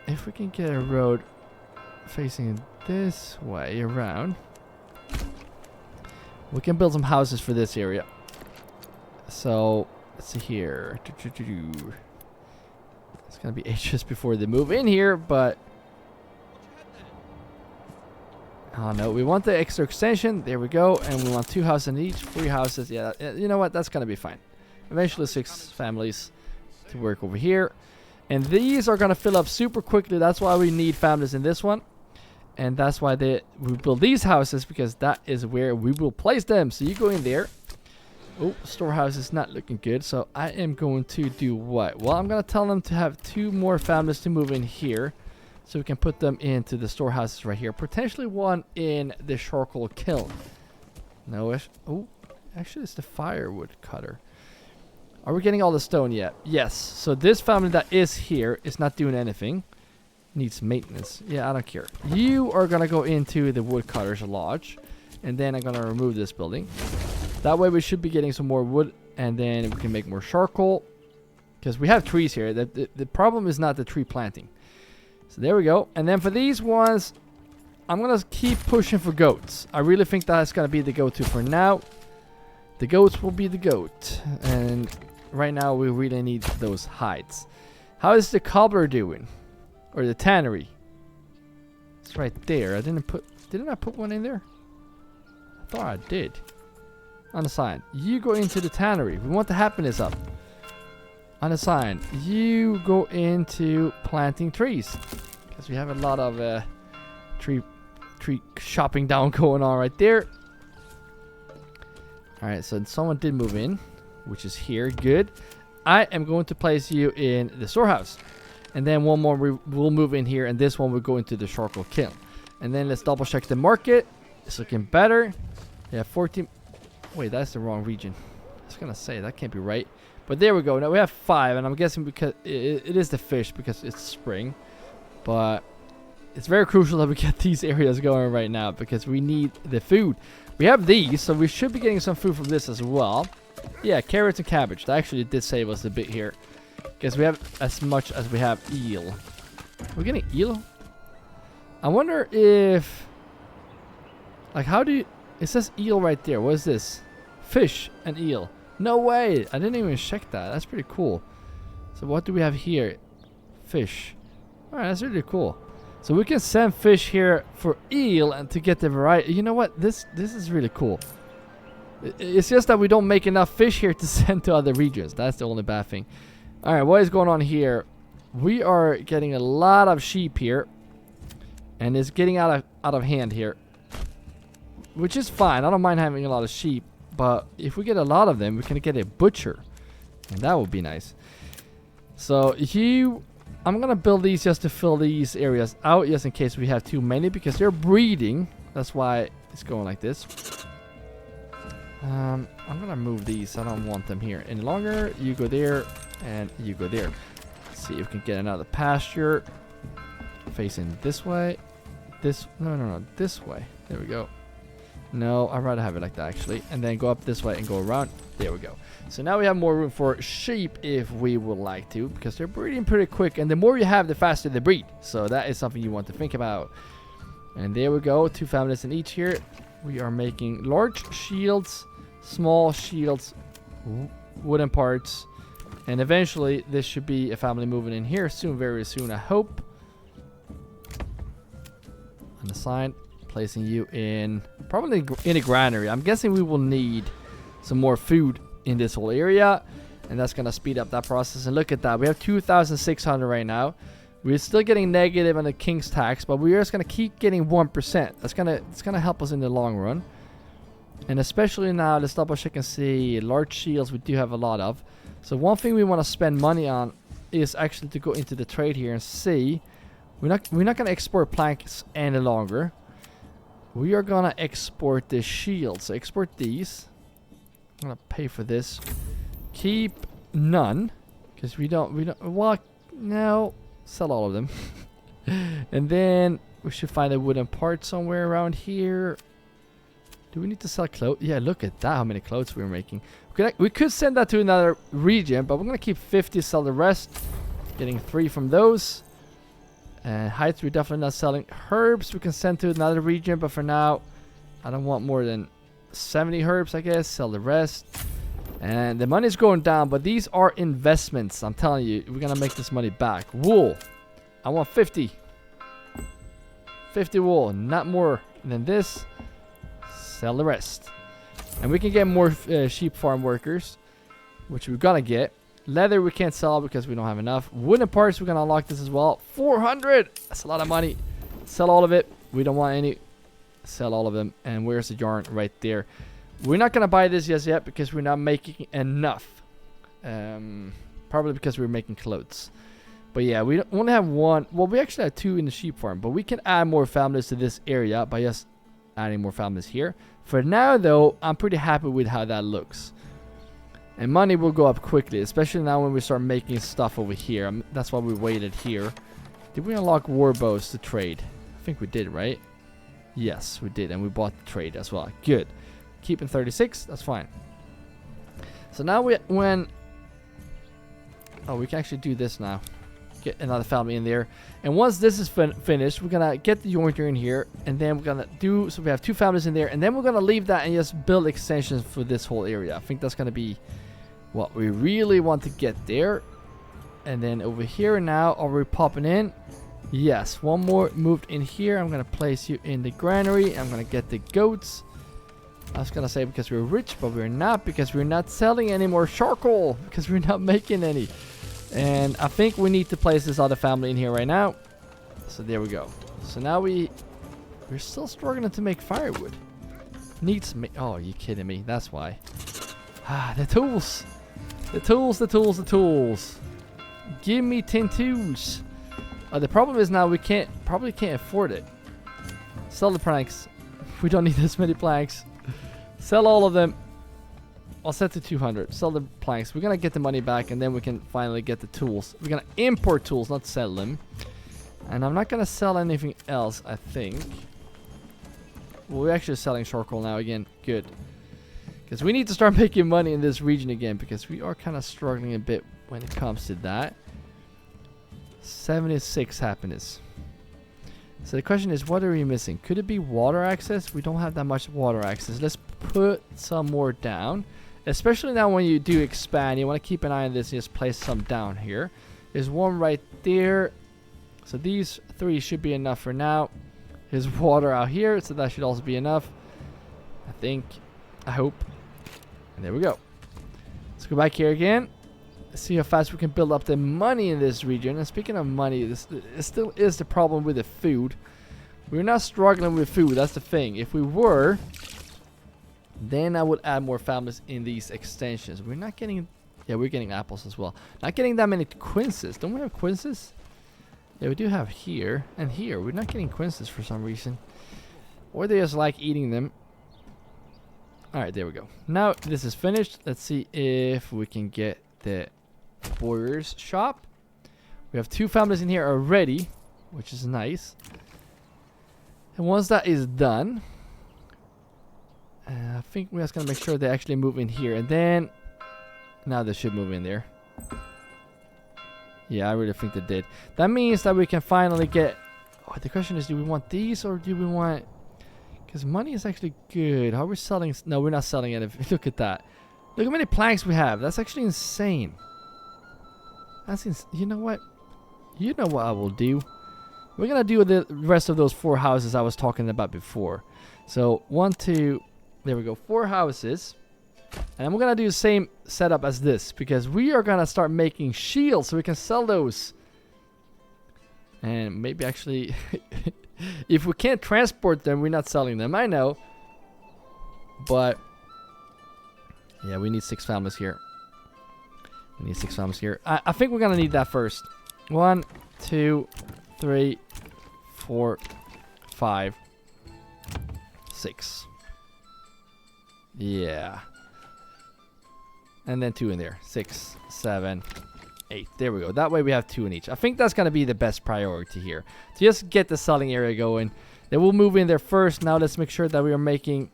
if we can get a road facing this way around, we can build some houses for this area. So let's see here. It's gonna be ages before they move in here, but oh no, we want the extra extension. There we go, and we want 2 houses in each, 3 houses. Yeah, you know what? That's gonna be fine. Eventually, 6 families to work over here, and these are gonna fill up super quickly. That's why we need families in this one. And that's why we build these houses, because that is where we will place them. So you go in there. Oh, storehouse is not looking good. So I am going to do what? Well, I'm going to tell them to have 2 more families to move in here. So we can put them into the storehouses right here. Potentially 1 in the charcoal kiln. No, oh, actually it's the firewood cutter. Are we getting all the stone yet? Yes. So this family that is here is not doing anything. Needs maintenance. Yeah, I don't care. You are gonna go into the woodcutter's lodge, and then I'm gonna remove this building. That way we should be getting some more wood, and then we can make more charcoal, because we have trees here. The problem is not the tree planting. So there we go. And then for these ones, I'm gonna keep pushing for goats. I really think that's gonna be the go-to for now. The goats will be the goat, and right now we really need those hides. How is the cobbler doing? Or the tannery? It's right there. Didn't I put one in there? I thought I did. Unassigned. You go into the tannery. We want the happiness up. Unassigned. You go into planting trees, because we have a lot of tree chopping down going on right there. Alright, so someone did move in, which is here. Good. I am going to place you in the storehouse. And then 1 more we'll move in here, and this one will go into the charcoal kiln. And then let's double check the market. It's looking better. Yeah, 14. Wait, that's the wrong region. I was gonna say that can't be right, but there we go. Now we have 5, and I'm guessing because it is the fish, because it's spring. But it's very crucial that we get these areas going right now, because we need the food. We have these, so we should be getting some food from this as well. Yeah, carrots and cabbage. That actually did save us a bit here. Because we have as much as we have eel. We're getting eel? I wonder if... Like, how do you... It says eel right there. What is this? Fish and eel. No way! I didn't even check that. That's pretty cool. So what do we have here? Fish. Alright, that's really cool. So we can send fish here for eel and to get the variety. You know what? This is really cool. It's just that we don't make enough fish here to send to other regions. That's the only bad thing. Alright, what is going on here? We are getting a lot of sheep here. And it's getting out of hand here. Which is fine. I don't mind having a lot of sheep. But if we get a lot of them, we can get a butcher. And that would be nice. So I'm going to build these just to fill these areas out. Just in case we have too many. Because they're breeding. That's why it's going like this. I'm gonna move these. I don't want them here any longer. You go there, and you go there. Let's see if we can get another pasture facing this way. No, this way. There we go. No, I'd rather have it like that actually, and then go up this way and go around. There we go. So now we have more room for sheep if we would like to, because they're breeding pretty quick, and the more you have, the faster they breed. So that is something you want to think about. And there we go. 2 families in each here. We are making large shields, small shields, wooden parts, and eventually this should be a family moving in here soon, very soon, I hope. On the side, placing you in probably in a granary. I'm guessing we will need some more food in this whole area, and that's gonna speed up that process. And look at that, we have 2,600 right now. We're still getting negative on the king's tax, but we're just gonna keep getting 1%. It's gonna help us in the long run. And especially now, let's double check and see. Large shields we do have a lot of. So one thing we want to spend money on is actually to go into the trade here and see. We're not gonna export planks any longer. We are gonna export the shields. So export these. I'm gonna pay for this. Keep none, because we don't. Well, no. Sell all of them. And then we should find a wooden part somewhere around here. Do we need to sell clothes? Yeah, look at that, how many clothes we're making. We could send that to another region, but we're gonna keep 50, sell the rest. Getting 3 from those. And heights, we're definitely not selling. Herbs we can send to another region, but for now I don't want more than 70 herbs, I guess. Sell the rest. And the money's going down, but these are investments. I'm telling you, we're gonna make this money back. Wool, I want 50 wool, not more than this. Sell the rest, and we can get more sheep farm workers, which we're gonna get. Leather we can't sell because we don't have enough. Wooden parts, we're gonna unlock this as well. 400, that's a lot of money. Sell all of it. We don't want any. Sell all of them. And where's the yarn? Right there. We're not gonna buy this just yet because we're not making enough. Probably because we're making clothes. But yeah, we only have 1. Well, we actually have 2 in the sheep farm, but we can add more families to this area by just adding more families here. For now though, I'm pretty happy with how that looks. And money will go up quickly, especially now when we start making stuff over here. That's why we waited here. Did we unlock war bows to trade? I think we did, right? Yes, we did, and we bought the trade as well. Good. Keeping 36, that's fine. So now we can actually do this now. Get another family in there, and once this is finished, we're gonna get the jointer in here, and then we're gonna do so we have 2 families in there, and then we're gonna leave that and just build extensions for this whole area. I think that's gonna be what we really want to get there. And then over here now, are we popping in? Yes, 1 more moved in here. I'm gonna place you in the granary. I'm gonna get the goats. I was gonna say because we're rich, but we're not, because we're not selling any more charcoal, because we're not making any. And I think we need to place this other family in here right now. So there we go. So now we're still struggling to make firewood. Needs me. Oh, you kidding me? That's why. Ah, the tools. The tools. Give me 10 tools. The problem is now we probably can't afford it. Sell the planks. We don't need this many planks. Sell all of them. I'll set to 200. Sell the planks. We're gonna get the money back, and then we can finally get the tools. We're gonna import tools, not sell them. And I'm not gonna sell anything else, I think. Well, we're actually selling charcoal now again. Good. Because we need to start making money in this region again, because we are kind of struggling a bit when it comes to that. 76 happiness. So the question is, what are we missing? Could it be water access? We don't have that much water access. Let's put some more down. Especially now when you do expand, you want to keep an eye on this and just place some down here. There's 1 right there. So these 3 should be enough for now. There's water out here, so that should also be enough. I think. I hope. And there we go. Let's go back here again. See how fast we can build up the money in this region. And speaking of money, this still is the problem with the food. We're not struggling with food, that's the thing. If we were, then I would add more families in these extensions. We're not getting, yeah, we're getting apples as well. Not getting that many quinces. Don't we have quinces? Yeah, we do have here and here. We're not getting quinces for some reason. Or they just like eating them. Alright, there we go. Now this is finished. Let's see if we can get the warriors shop. We have 2 families in here already, which is nice. And once that is done, I think we're just gonna make sure they actually move in here, and then now they should move in there. Yeah, I really think they did. That means that we can finally get. Oh, the question is, do we want these or do we want? Because money is actually good. How are we selling? No, we're not selling it. Look at that. Look how many planks we have. That's actually insane. You know what? You know what I will do? We're going to do the rest of those 4 houses I was talking about before. So, 1, 2, there we go. 4 houses. And I'm going to do the same setup as this. Because we are going to start making shields so we can sell those. And maybe actually... if we can't transport them, we're not selling them. I know. But... yeah, we need 6 families here. We need 6 families here. I think we're going to need that first. 1, 2, 3, 4, 5, 6. Yeah. And then 2 in there. 6, 7, 8. There we go. That way we have 2 in each. I think that's going to be the best priority here. To just get the selling area going. Then we'll move in there first. Now let's make sure that we are making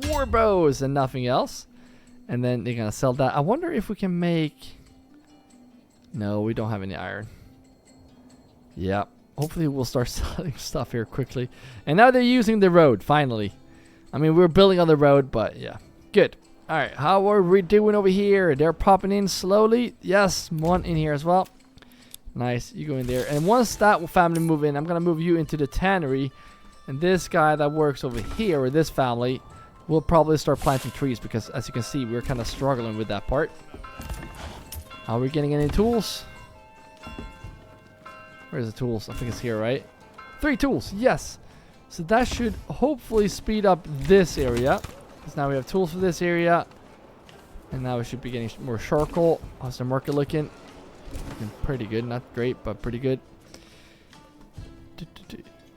war bows and nothing else. And then they're going to sell that. I wonder if we can make... no, we don't have any iron. Yeah. Hopefully we'll start selling stuff here quickly. And now they're using the road, finally. I mean, we're building on the road, but yeah. Good. Alright, how are we doing over here? They're popping in slowly. Yes, 1 in here as well. Nice, you go in there. And once that family move in, I'm going to move you into the tannery. And this guy that works over here, or this family, will probably start planting trees. Because as you can see, we're kind of struggling with that part. Are we getting any tools? Where's the tools? I think it's here, right? 3 tools, yes. So that should hopefully speed up this area. Because now we have tools for this area. And now we should be getting more charcoal. How's the market looking? Looking pretty good. Not great, but pretty good.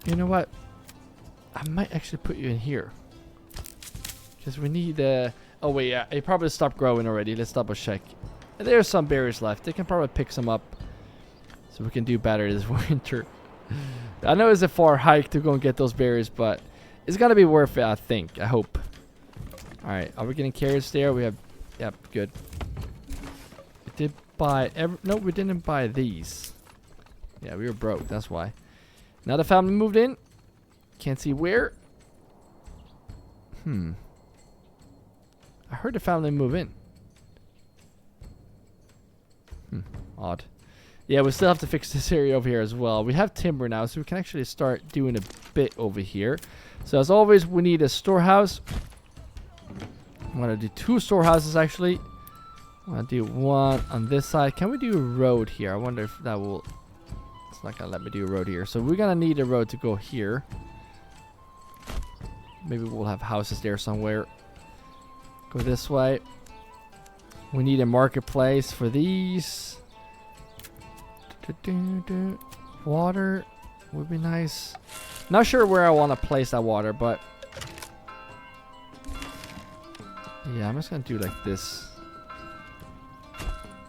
You know what? I might actually put you in here. Because we need... oh, wait, yeah. It probably stopped growing already. Let's double check. There's some berries left. They can probably pick some up. So we can do better this winter. I know it's a far hike to go and get those berries, but it's going to be worth it, I think. I hope. Alright, are we getting carrots there? We have... yep, good. We did buy... no, we didn't buy these. Yeah, we were broke. That's why. Now the family moved in. Can't see where. I heard the family move in. Odd. Yeah, we still have to fix this area over here as well. We have timber now, so we can actually start doing a bit over here. So as always, we need a storehouse. I'm going to do 2 storehouses, actually. I'm going to do 1 on this side. Can we do a road here? I wonder if that will... it's not going to let me do a road here. So we're going to need a road to go here. Maybe we'll have houses there somewhere. Go this way. We need a marketplace for these. Water would be nice. Not sure where I want to place that water, but yeah, I'm just gonna do like this.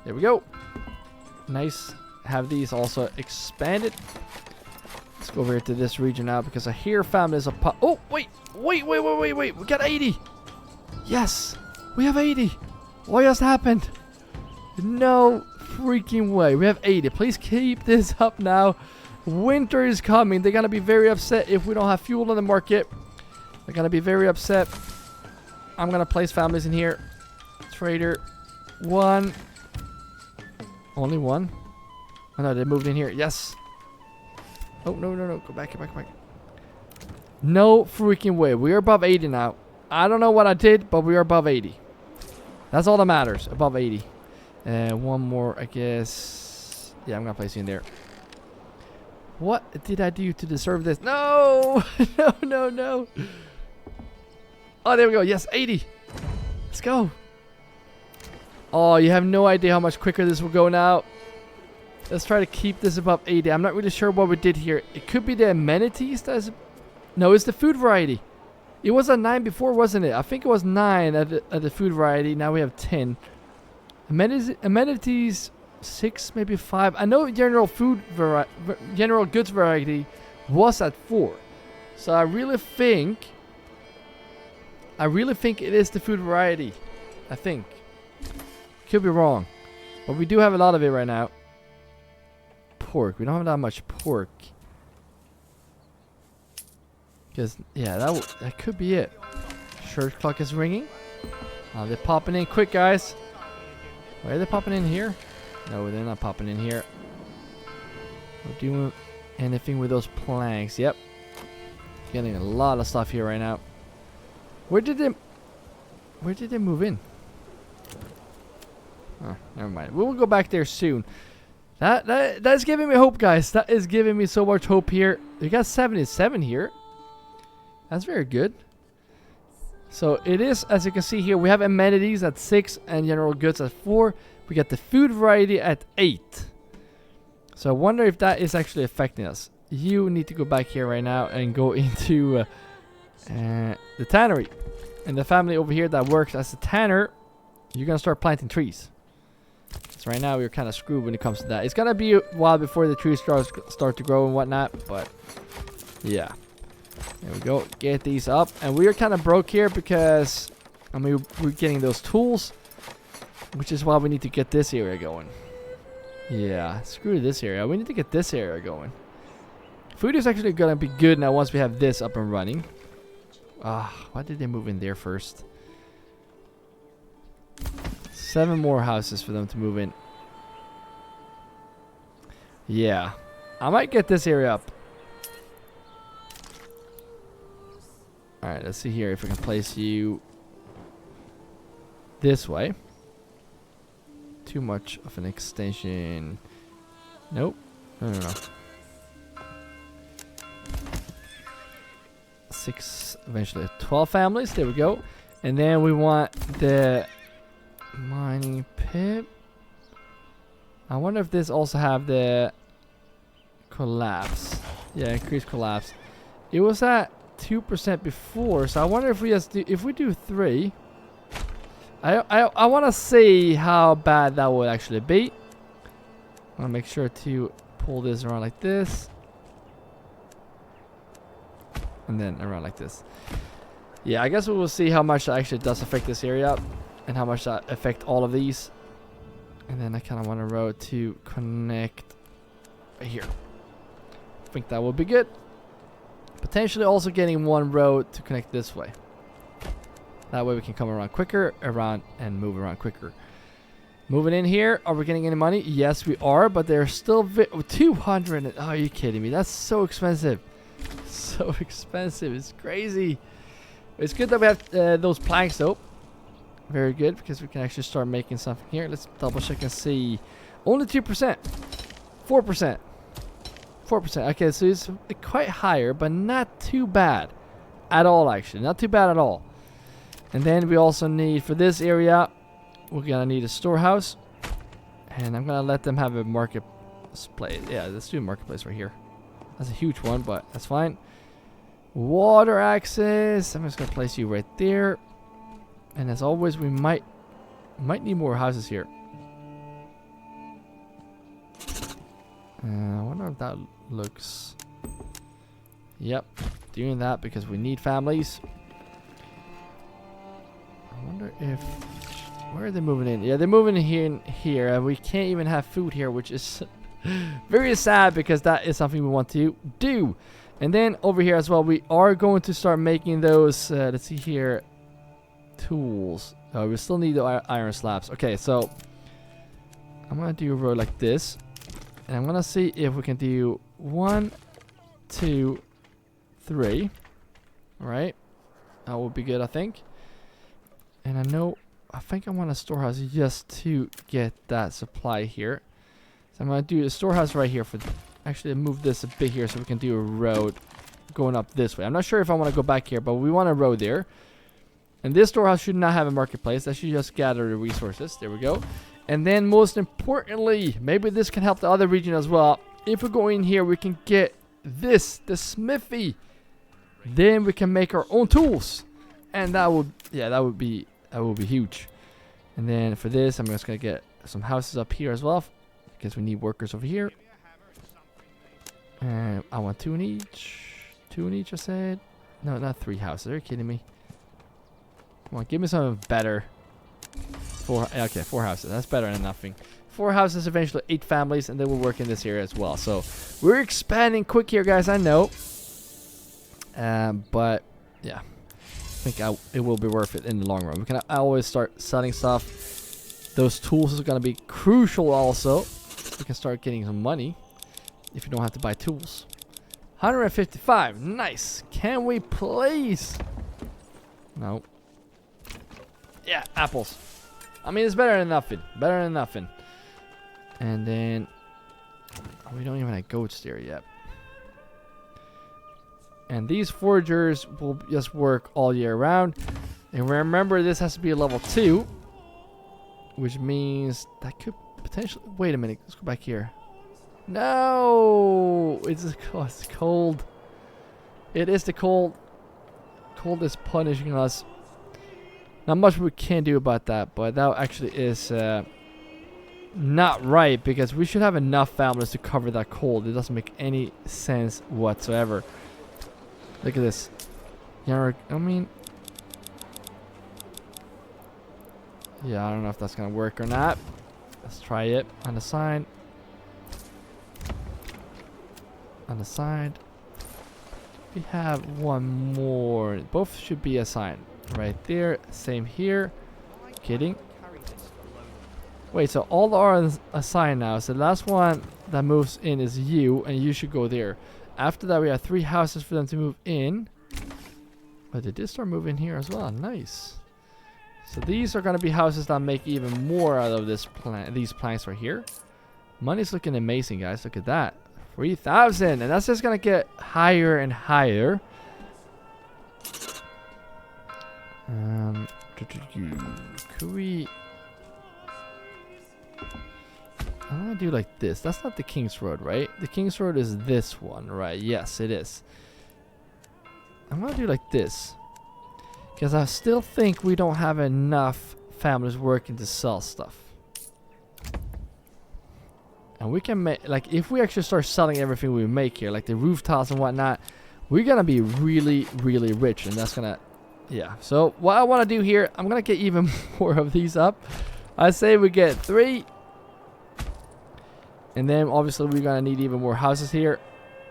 There we go. Nice. Have these also expanded. Let's go over here to this region now because I hear families are pop. Oh, wait. We got 80. Yes, we have 80. What just happened? No freaking way. We have 80. Please keep this up now. Winter is coming. They're going to be very upset if we don't have fuel in the market. They're going to be very upset. I'm going to place families in here. Trader. 1. Only 1. Oh, no, they moved in here. Yes. Oh, no. Go back. No freaking way. We are above 80 now. I don't know what I did, but we are above 80. That's all that matters. Above 80. 1 more, I guess. Yeah, I'm going to place you in there. What did I do to deserve this? No! No. Oh, there we go. Yes, 80. Let's go. Oh, you have no idea how much quicker this will go now. Let's try to keep this above 80. I'm not really sure what we did here. It could be the amenities. No, it's the food variety. It was at 9 before, wasn't it? I think it was 9 at the food variety. Now we have 10. Amenities 6, maybe 5. I know general general goods variety was at 4. So I really think it is the food variety. I think. Could be wrong. But we do have a lot of it right now. Pork. We don't have that much pork. Because, yeah, that could be it. Church clock is ringing. They're popping in quick, guys. Why are they popping in here? No, they're not popping in here. We're doing anything with those planks. Yep. Getting a lot of stuff here right now. Where did they move in? Oh, never mind. We will go back there soon. That's giving me hope, guys. That is giving me so much hope here. We got 77 here. That's very good. So it is, as you can see here, we have amenities at 6 and general goods at 4. We got the food variety at 8. So I wonder if that is actually affecting us. You need to go back here right now and go into the tannery. And the family over here that works as a tanner, you're going to start planting trees. So right now we're kind of screwed when it comes to that. It's going to be a while before the trees start to grow and whatnot. But yeah. There we go. Get these up. And we are kind of broke here because, I mean, we're getting those tools. Which is why we need to get this area going. Yeah, screw this area. We need to get this area going. Food is actually going to be good now once we have this up and running. Why did they move in there first? 7 more houses for them to move in. Yeah. I might get this area up. Alright, let's see here if we can place you this way. Too much of an extension. Nope. No. 6, eventually 12 families. There we go. And then we want the mining pit. I wonder if this also have the collapse. Yeah, increased collapse. It was at 2% before, so I wonder if we do 3. I want to see how bad that would actually be. I want to make sure to pull this around like this. And then around like this. Yeah, I guess we will see how much that actually does affect this area. And how much that affect all of these. And then I kind of want a road to connect right here. I think that will be good. Potentially also getting one road to connect this way. That way we can come around quicker, and move around quicker. Moving in here, are we getting any money? Yes, we are, but they're still 200. Oh, are you kidding me? That's so expensive. So expensive. It's crazy. It's good that we have those planks though. Very good, because we can actually start making something here. Let's double check and see. Only 2%. 4%. 4%. Okay, so it's quite higher, but not too bad at all, actually. Not too bad at all. And then we also need, for this area, we're going to need a storehouse. And I'm going to let them have a marketplace. Yeah, let's do a marketplace right here. That's a huge one, but that's fine. Water access. I'm just going to place you right there. And as always, we might need more houses here. I wonder if that looks... Yep, doing that because we need families. I wonder if... Where are they moving in? Yeah, they're moving in here, and we can't even have food here, which is very sad because that is something we want to do. And then over here as well, we are going to start making those, let's see here, tools. We still need the iron slabs. Okay, so I'm going to do a row like this. And I'm going to see if we can do 1, 2, 3. Alright. That will be good, I think. And I think I want a storehouse just to get that supply here. So I'm going to do a storehouse right here for... Actually, move this a bit here so we can do a road going up this way. I'm not sure if I want to go back here, but we want a road there. And this storehouse should not have a marketplace. That should just gather the resources. There we go. And then most importantly, maybe this can help the other region as well. If we go in here, we can get this, the smithy. Then we can make our own tools, and that would be huge. And then for this, I'm just gonna get some houses up here as well, because we need workers over here. And I want 2 in each. 2 in each, I said. No, not 3 houses. Are you kidding me? Come on, give me something better. 4. Okay, 4 houses. That's better than nothing. 4 houses, eventually 8 families, and then we'll work in this area as well. So we're expanding quick here, guys. I know. But yeah, I think it will be worth it in the long run. We can always start selling stuff. Those tools are going to be crucial also. We can start getting some money if you don't have to buy tools. 155. Nice. Can we please? No. Yeah, apples. I mean, it's better than nothing. Better than nothing. And then we don't even have goats there yet. And these foragers will just work all year round. And remember, this has to be a level 2. Which means that could potentially... Wait a minute. Let's go back here. No! It's cold. It is the cold. Cold is punishing us. Not much we can do about that. But that actually is not right. Because we should have enough families to cover that cold. It doesn't make any sense whatsoever. Look at this. Yeah, I mean... Yeah, I don't know if that's going to work or not. Let's try it. On the side. On the side. We have one more. Both should be assigned. Right there. Same here. Kidding. Wait, so all are assigned now. So the last one that moves in is you. And you should go there. After that, we have 3 houses for them to move in. But they did start moving here as well. Nice. So these are going to be houses that make even more out of this these planks right here. Money's looking amazing, guys. Look at that. 3,000. And that's just going to get higher and higher. Could we... I'm going to do like this. That's not the King's Road, right? The King's Road is this one, right? Yes, it is. I'm going to do like this. Because I still think we don't have enough families working to sell stuff. And we can make... Like, if we actually start selling everything we make here, like the roof tiles and whatnot, we're going to be really, really rich. And that's going to... Yeah. So, what I want to do here, I'm going to get even more of these up. I say we get 3... And then obviously we're going to need even more houses here.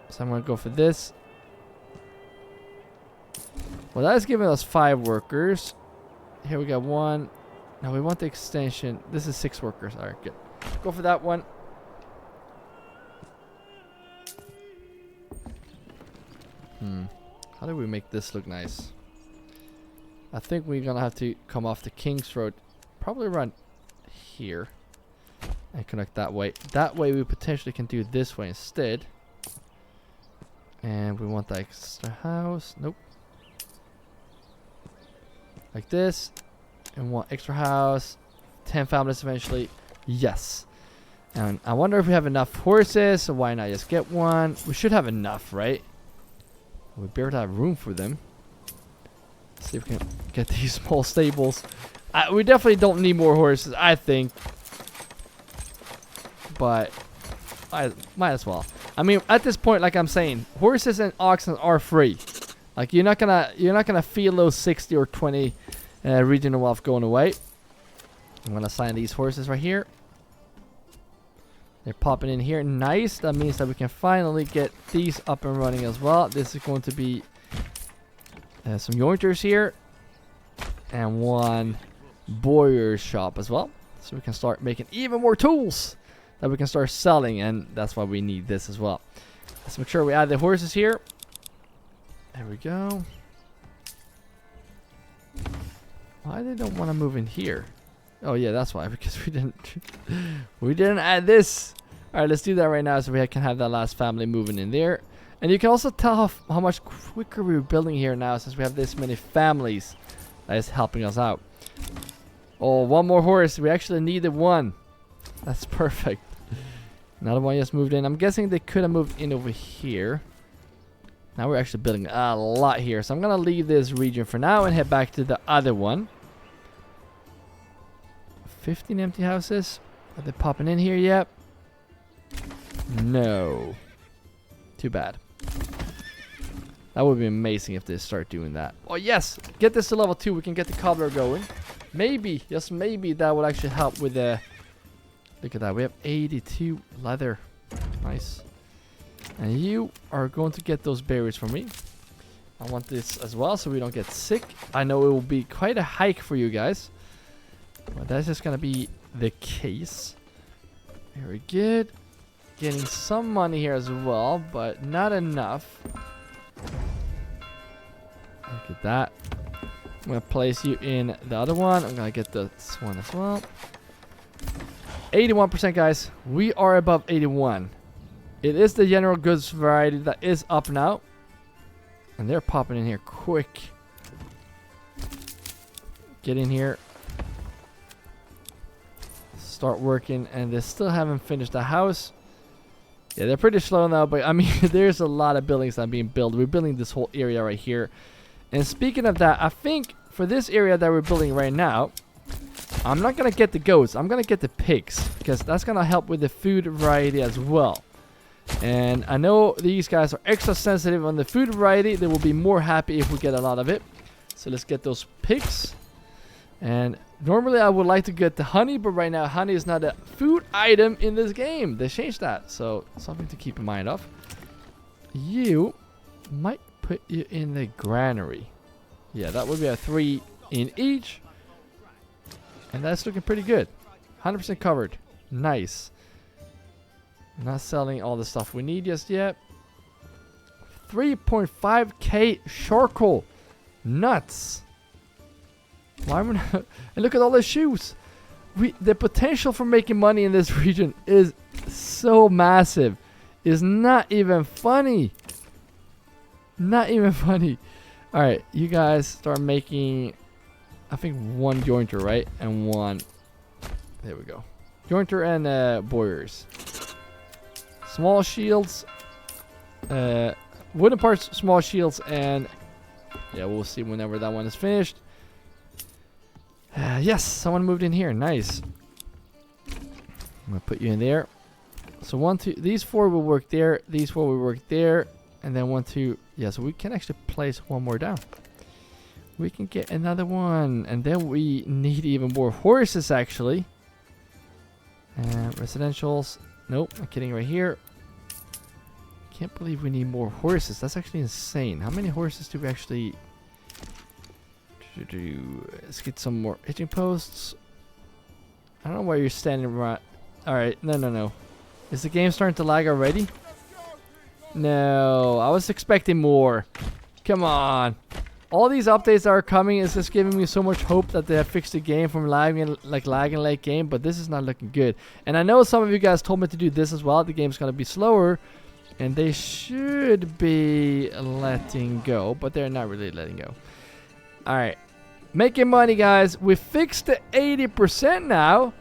So I'm going to go for this. Well, that is giving us 5 workers. Here we got 1. Now we want the extension. This is 6 workers. Alright, good. Go for that one. How do we make this look nice? I think we're going to have to come off the King's Road. Probably around here. And connect that way. That way we potentially can do this way instead. And we want that extra house. Nope. Like this. And one extra house. 10 families eventually. Yes. And I wonder if we have enough horses. So why not just get one? We should have enough, right? We barely have room for them. Let's see if we can get these small stables. We definitely don't need more horses, I think. But I might as well. I mean, at this point, like I'm saying, horses and oxen are free. Like you're not gonna feel those 60 or 20 regional wealth going away. I'm gonna assign these horses right here. They're popping in here. Nice. That means that we can finally get these up and running as well. This is going to be some yointers here and one bowyer's shop as well, so we can start making even more tools that we can start selling, and that's why we need this as well. Let's make sure we add the horses here. There we go. Why they don't want to move in here? Oh yeah, that's why, because we didn't add this. All right, let's do that right now so we can have that last family moving in there. And you can also tell how much quicker we're building here now since we have this many families that is helping us out. Oh, one more horse. We actually needed one. That's perfect. Another one just moved in. I'm guessing they could have moved in over here. Now we're actually building a lot here. So I'm going to leave this region for now and head back to the other one. 15 empty houses. Are they popping in here yet? No. Too bad. That would be amazing if they start doing that. Oh yes! Get this to level 2. We can get the cobbler going. Maybe, just maybe that would actually help with the... Look at that. We have 82 leather. Nice. And you are going to get those berries for me. I want this as well so we don't get sick. I know it will be quite a hike for you guys. But that's just going to be the case. Very good. Getting some money here as well, but not enough. Look at that. I'm going to place you in the other one. I'm going to get this one as well. 81%, guys. We are above 81. It is the general goods variety that is up now. And they're popping in here quick. Get in here. Start working. And they still haven't finished the house. Yeah, they're pretty slow now. But I mean, there's a lot of buildings that are being built. We're building this whole area right here. And speaking of that, I think for this area that we're building right now, I'm not going to get the goats. I'm going to get the pigs. Because that's going to help with the food variety as well. And I know these guys are extra sensitive on the food variety. They will be more happy if we get a lot of it. So let's get those pigs. And normally I would like to get the honey, but right now honey is not a food item in this game. They changed that, so something to keep in mind of. You might put you in the granary. Yeah, that would be a 3 in each. And that's looking pretty good. 100% covered. Nice. Not selling all the stuff we need just yet. 3.5k charcoal. Nuts. Why would not? And look at all the shoes. The potential for making money in this region is so massive. It's not even funny. Not even funny. Alright, you guys start making, I think, 1 jointer, right? And 1. There we go. Jointer and boyers. Small shields, wooden parts, small shields, and yeah, we'll see whenever that one is finished. Yes, someone moved in here. Nice. I'm gonna put you in there. So 1, 2, these 4 will work there. These 4 will work there, and then 1, 2. Yeah, so we can actually place 1 more down. We can get another one, and then we need even more horses actually. Residentials. Nope, I'm kidding right here. Can't believe we need more horses. That's actually insane. How many horses do we actually do? Let's get some more hitching posts. I don't know where you're standing right. Alright, no. Is the game starting to lag already? No, I was expecting more. Come on. All these updates that are coming is just giving me so much hope that they have fixed the game from lagging late game, but this is not looking good. And I know some of you guys told me to do this as well. The game's going to be slower, and they should be letting go, but they're not really letting go. Alright, making money, guys. We fixed the 80% now.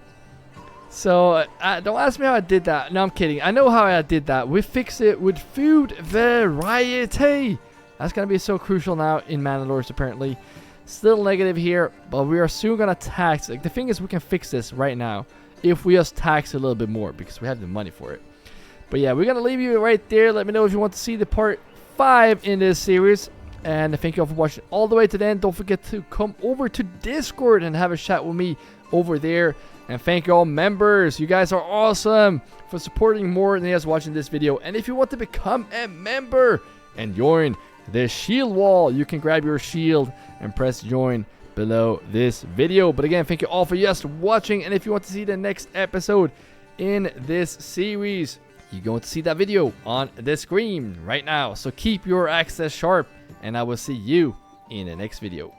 So, don't ask me how I did that. No, I'm kidding. I know how I did that. We fixed it with food variety. That's going to be so crucial now in Manor Lords, apparently. Still negative here, but we are soon going to tax. Like, the thing is, we can fix this right now if we just tax a little bit more because we have the money for it. But yeah, we're going to leave you right there. Let me know if you want to see the part 5 in this series. And thank you all for watching all the way to the end. Don't forget to come over to Discord and have a chat with me over there. And thank you all members. You guys are awesome for supporting more than just watching this video. And if you want to become a member and join the shield wall, you can grab your shield and press join below this video. But again, thank you all for just watching. And if you want to see the next episode in this series, you're going to see that video on the screen right now. So keep your access sharp, and I will see you in the next video.